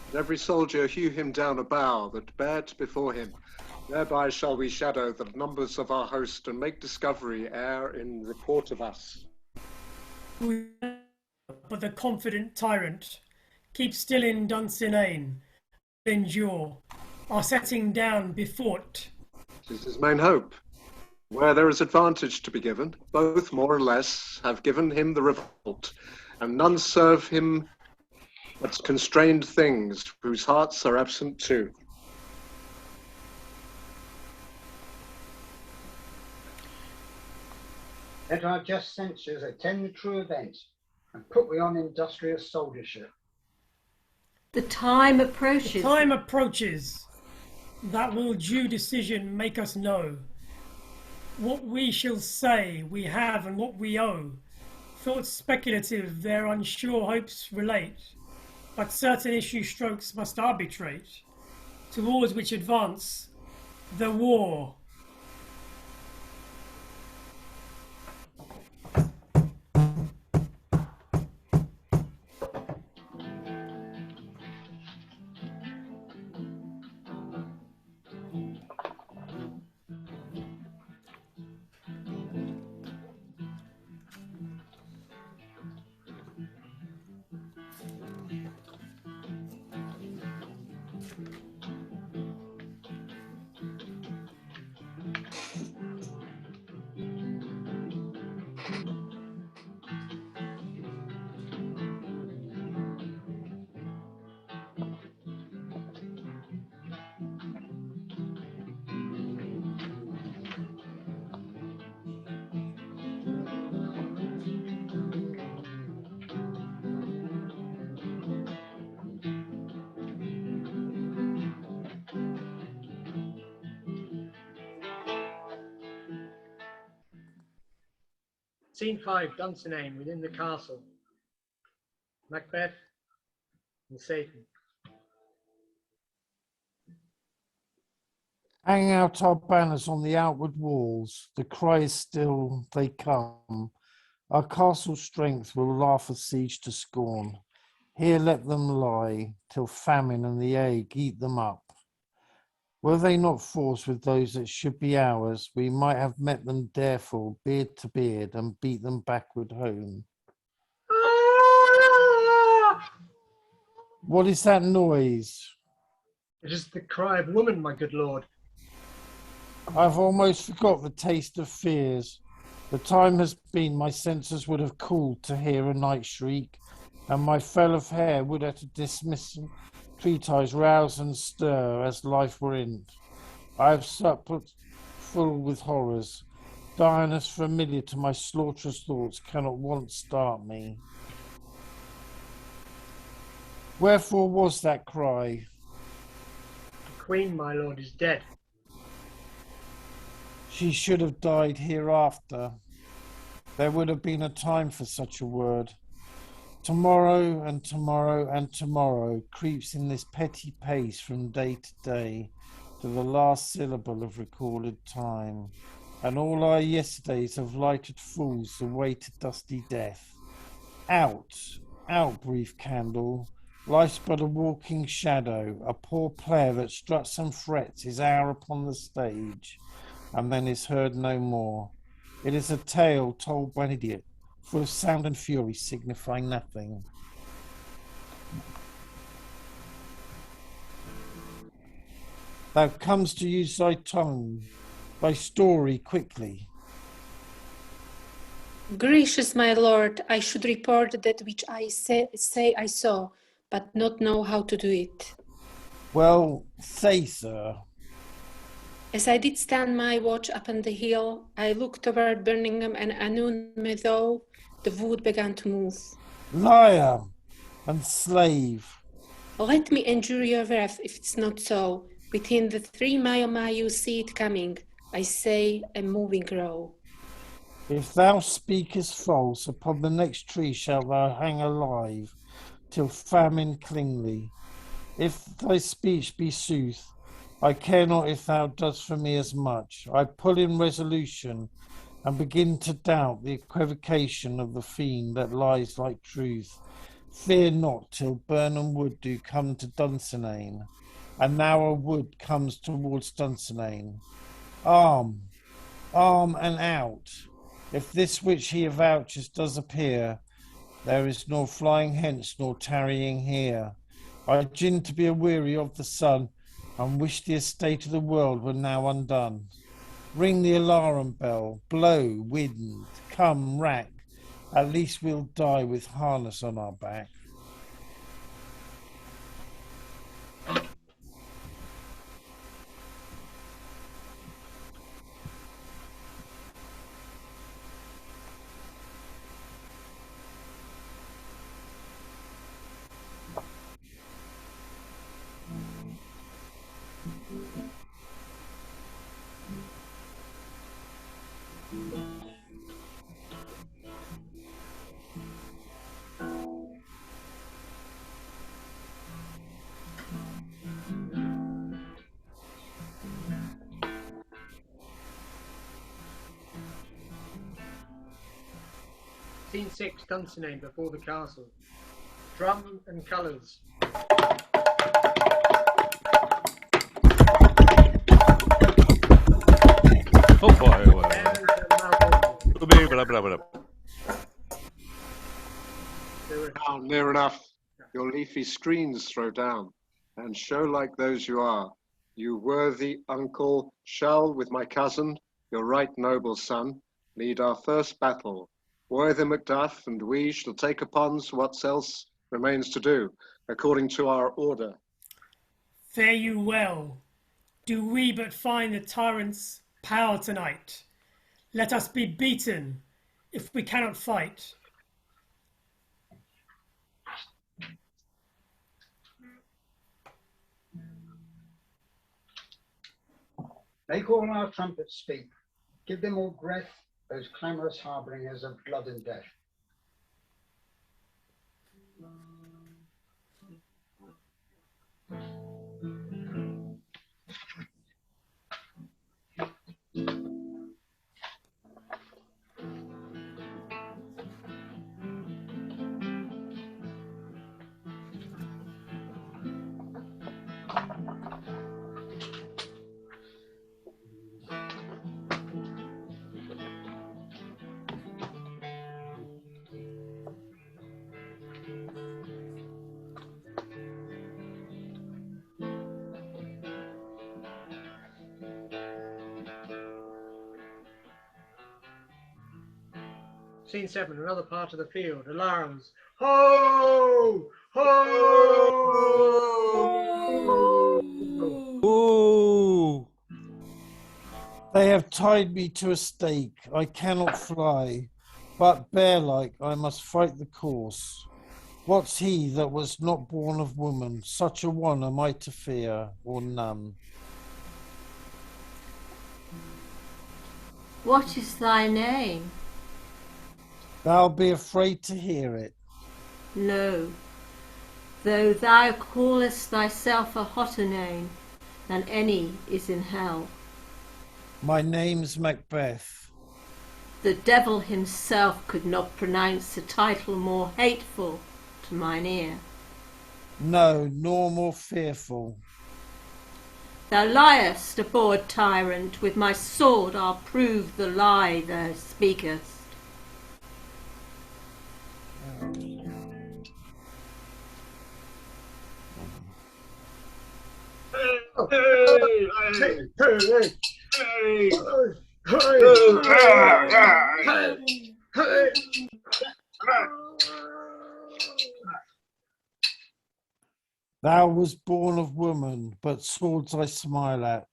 And every soldier hew him down a bough that bear't before him. Thereby shall we shadow the numbers of our host and make discovery ere in report of us. But the confident tyrant, keep still in Dunsinane, endure, are setting down befort. 'Tis his main hope. Where there is advantage to be given, both more or less have given him the revolt, and none serve him but constrained things whose hearts are absent too. Let our just censures attend the true event, and put we on industrious soldiership. The time approaches. The time approaches. That will due decision make us know. What we shall say we have and what we owe. Thoughts speculative their unsure hopes relate, but certain issue strokes must arbitrate, towards which advance the war. Scene 5, Dunsinane within the castle. Macbeth and Satan. Hang out our banners on the outward walls. The cry is still, they come. Our castle strength will laugh a siege to scorn. Here let them lie, till famine and the ague eat them up. Were they not forced with those that should be ours, we might have met them dareful, beard to beard, and beat them backward home. What is that noise? It is the cry of woman, my good lord. I've almost forgot the taste of fears. The time has been my senses would have cooled to hear a night shriek, and my fell of hair would at a dismissal treat eyes rouse and stir as life were in. I have supped full with horrors. Dying as familiar to my slaughterous thoughts cannot once start me. Wherefore was that cry? The queen, my lord, is dead. She should have died hereafter. There would have been a time for such a word. Tomorrow and tomorrow and tomorrow creeps in this petty pace from day to day to the last syllable of recorded time, and all our yesterdays have lighted fools the way to dusty death. Out, out, brief candle. Life's but a walking shadow, a poor player that struts and frets his hour upon the stage, and then is heard no more. It is a tale told by an idiot, full of sound and fury, signifying nothing. Thou comes to use thy tongue, thy story quickly. Gracious my lord, I should report that which I say I saw, but not know how to do it. Well, say, sir. As I did stand my watch upon the hill, I looked toward Birmingham and Annun meadow. The wood began to move. Liar and slave. Let me endure your wrath if it's not so. Within the 3 mile you see it coming. I say a moving row. If thou speakest false, upon the next tree shalt thou hang alive, till famine cling thee. If thy speech be sooth, I care not if thou dost for me as much. I pull in resolution, and begin to doubt the equivocation of the fiend that lies like truth. Fear not till Burnham Wood do come to Dunsinane, and now a wood comes towards Dunsinane. Arm, arm and out. If this which he avouches does appear, there is nor flying hence nor tarrying here. I gin to be aweary of the sun, and wish the estate of the world were now undone. Ring the alarum bell, blow, wind, come, rack. At least we'll die with harness on our back. Scene 6, Dunsinane before the castle. Drum and colours. Oh boy. Blah, blah, blah. Now, near enough. Your leafy screens throw down, and show like those you are. You worthy uncle shall, with my cousin, your right noble son, lead our first battle. Worthy Macduff and we shall take upon what else remains to do, according to our order. Fare you well. Do we but find the tyrant's power tonight. Let us be beaten if we cannot fight. Make all our trumpets speak. Give them all breath those clamorous harbingers of blood and death. Scene 7, another part of the field. Alarms. Ho! Ho! Ooh! They have tied me to a stake. I cannot fly, but bear-like I must fight the course. What's he that was not born of woman? Such a one am I to fear, or none. What is thy name? Thou be afraid to hear it. No, though thou callest thyself a hotter name than any is in hell. My name's Macbeth. The devil himself could not pronounce a title more hateful to mine ear. No, nor more fearful. Thou liest, abhorred tyrant, with my sword I'll prove the lie thou speakest. Thou was born of woman, but swords I smile at,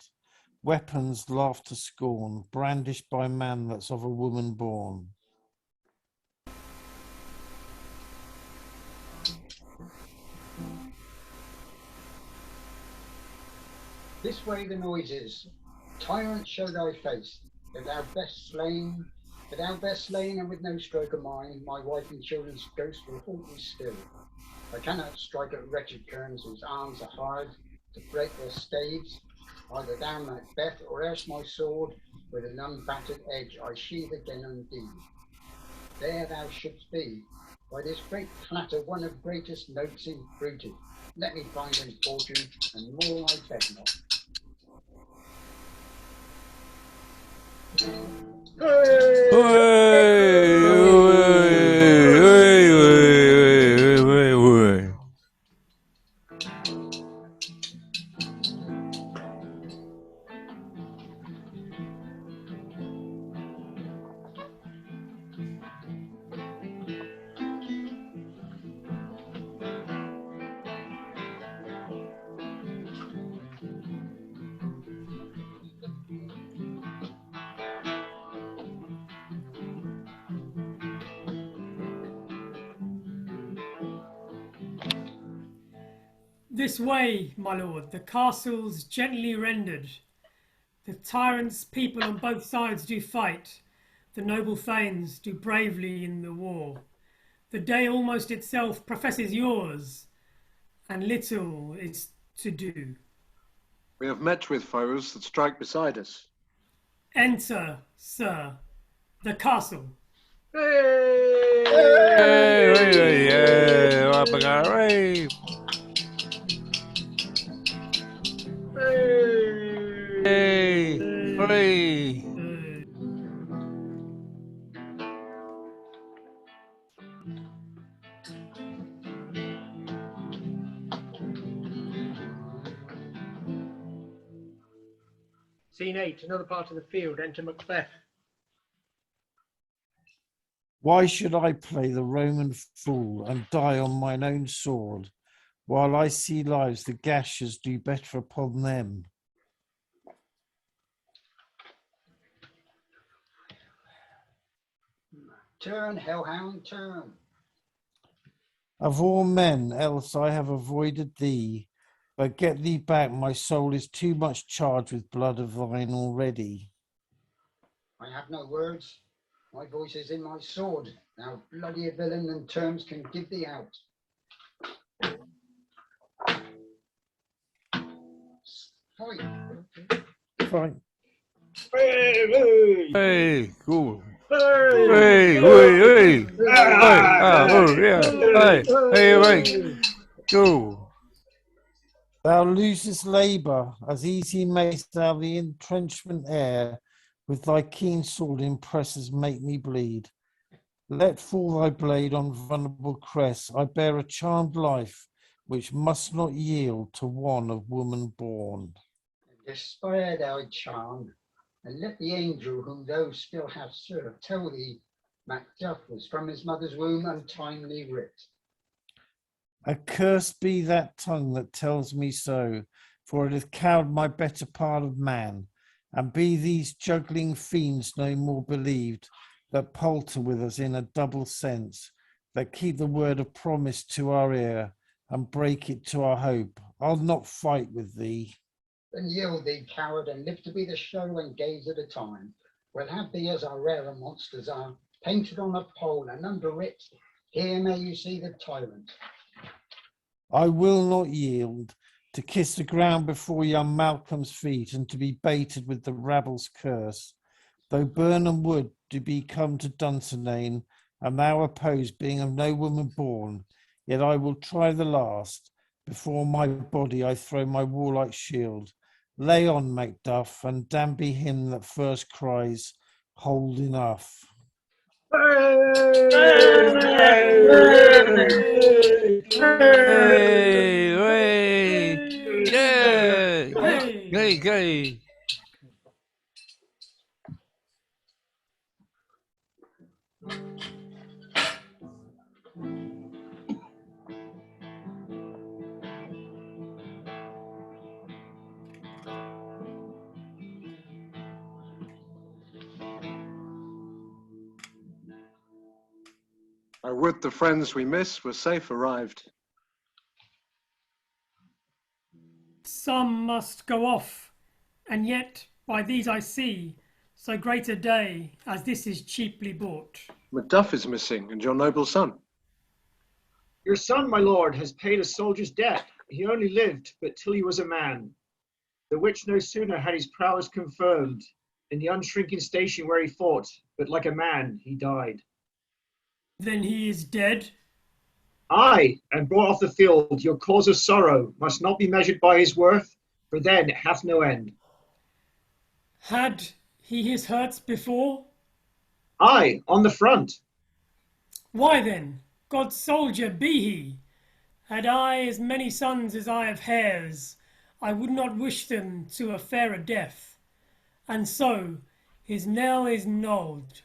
weapons laugh to scorn, brandished by man that's of a woman born. This way the noises. Tyrant, show thy face. If thou best slain, and with no stroke of mine, my wife and children's ghosts will haunt me still. I cannot strike at wretched kerns whose arms are hard to break their staves. Either thou, Macbeth, or else my sword, with an unbattered edge I sheathe again on thee. There thou shouldst be. By this great clatter, one of greatest notes imbruted. Let me find in fortune, and more I beg not. This way, my lord, the castle's gently rendered. The tyrant's people on both sides do fight. The noble thanes do bravely in the war. The day almost itself professes yours, and little is to do. We have met with foes that strike beside us. Enter, sir, the castle. Hey, hey, hey, hey, hey. Scene 8, another part of the field. Enter Macbeth. Why should I play the Roman fool and die on mine own sword, while I see lives the gashers do better upon them? Turn, hellhound, turn. Of all men, else I have avoided thee, but get thee back, my soul is too much charged with blood of thine already. I have no words. My voice is in my sword. Now bloodier villain than terms can give thee out. Fight. Fine. Hey, cool. Hey! Hey, hey, oh, yeah. Hey, go. Thou losest labour, as easy mayst thou the entrenchment air, with thy keen sword impresses make me bleed. Let fall thy blade on vulnerable crest, I bear a charmed life, which must not yield to one of woman born. Despair thy charm, and let the angel whom thou still hast served tell thee Macduff was from his mother's womb untimely ripped. Accursed be that tongue that tells me so, for it hath cowed my better part of man, and be these juggling fiends no more believed, that palter with us in a double sense, that keep the word of promise to our ear, and break it to our hope. I'll not fight with thee. Then yield thee, coward, and live to be the show and gaze at a time. We'll have thee as our rarer monsters are, painted on a pole and under it, here may you see the tyrant. I will not yield, to kiss the ground before young Malcolm's feet, and to be baited with the rabble's curse. Though Burnham Wood do be come to Dunsinane, and thou opposed being of no woman born, yet I will try the last. Before my body I throw my warlike shield. Lay on, Macduff, and damn be him that first cries, hold enough. Hey. I would the friends we miss were safe arrived. Some must go off, and yet by these I see so great a day as this is cheaply bought. Macduff is missing, and your noble son. Your son, my lord, has paid a soldier's debt. He only lived but till he was a man, the which no sooner had his prowess confirmed in the unshrinking station where he fought, but like a man he died. Then he is dead? Aye, and brought off the field, your cause of sorrow must not be measured by his worth, for then it hath no end. Had he his hurts before? Aye, on the front. Why then, God's soldier be he. Had I as many sons as I have hairs, I would not wish them to a fairer death. And so his knell is knolled.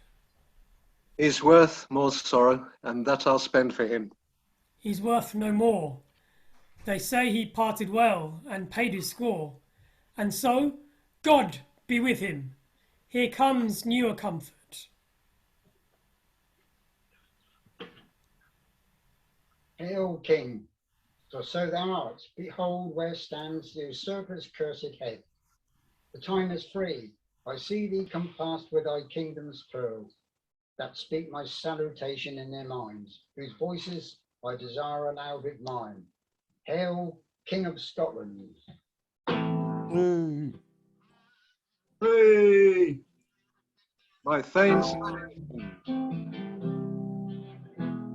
Is worth more sorrow, and that I'll spend for him. He's worth no more. They say he parted well and paid his score. And so, God be with him. Here comes newer comfort. Hail, King, for so thou art. Behold where stands the usurper's cursed head. The time is free. I see thee compassed with thy kingdom's pearls, that speak my salutation in their minds, whose voices I desire aloud with mine. Hail, King of Scotland. Hey! My thanes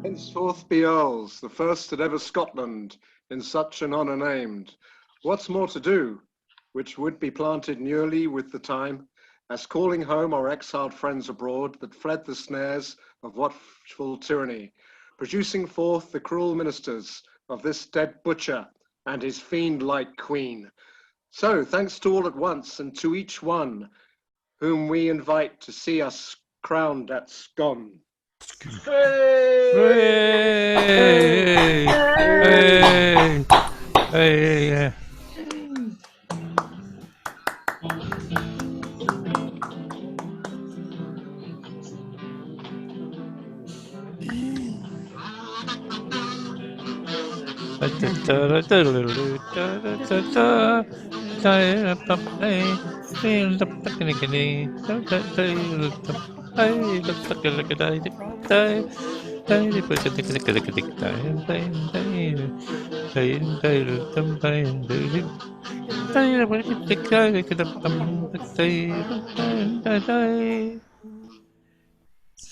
henceforth be earls, the first that ever Scotland in such an honour named. What's more to do, which would be planted newly with the time, as calling home our exiled friends abroad that fled the snares of watchful tyranny, producing forth the cruel ministers of this dead butcher and his fiend-like queen. So thanks to all at once, and to each one whom we invite to see us crowned at Scone. Hey.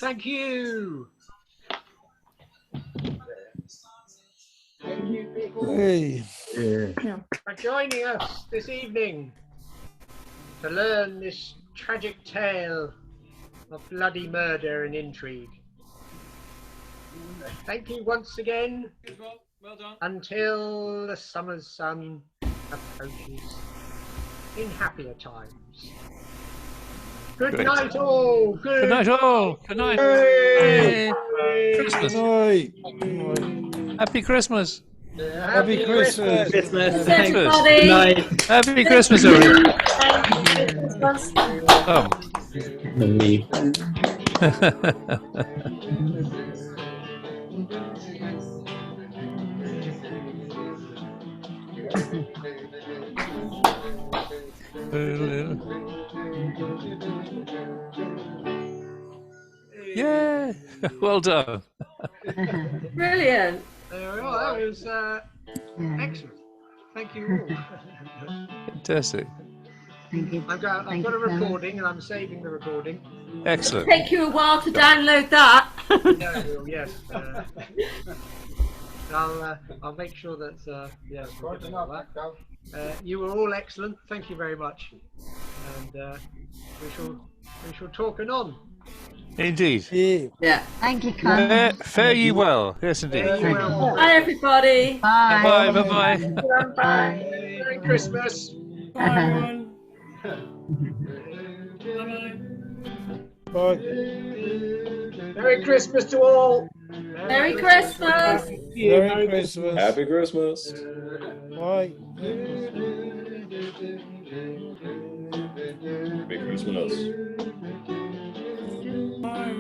Thank you. Thank you, people. Hey. For joining us this evening to learn this tragic tale of bloody murder and intrigue. Thank you once again. Well done. Until the summer's sun approaches in happier times. Good Great. night all. Good night, all. Good night. Hey. Christmas. Night. Happy Christmas. Happy Christmas. Christmas, Christmas. everybody. Good night. Happy Christmas, everybody. Oh. Yeah, well done. Brilliant. There we are. That was excellent. Thank you all. Fantastic. I've got a recording and I'm saving the recording. Excellent. Take you a while to download that. Yeah, I will, yes. I'll make sure that yes, we'll get all that. You were all excellent. Thank you very much, and we shall talk anon. Indeed. Yeah. Thank you, Conor. Fare ye well. Yes, indeed. Bye, everybody. Bye. Bye. Bye. Merry Christmas. Bye, everyone. Bye. Merry Christmas to all. Merry Christmas. Merry Christmas. Happy Christmas. Bye. Happy Christmas. Bye.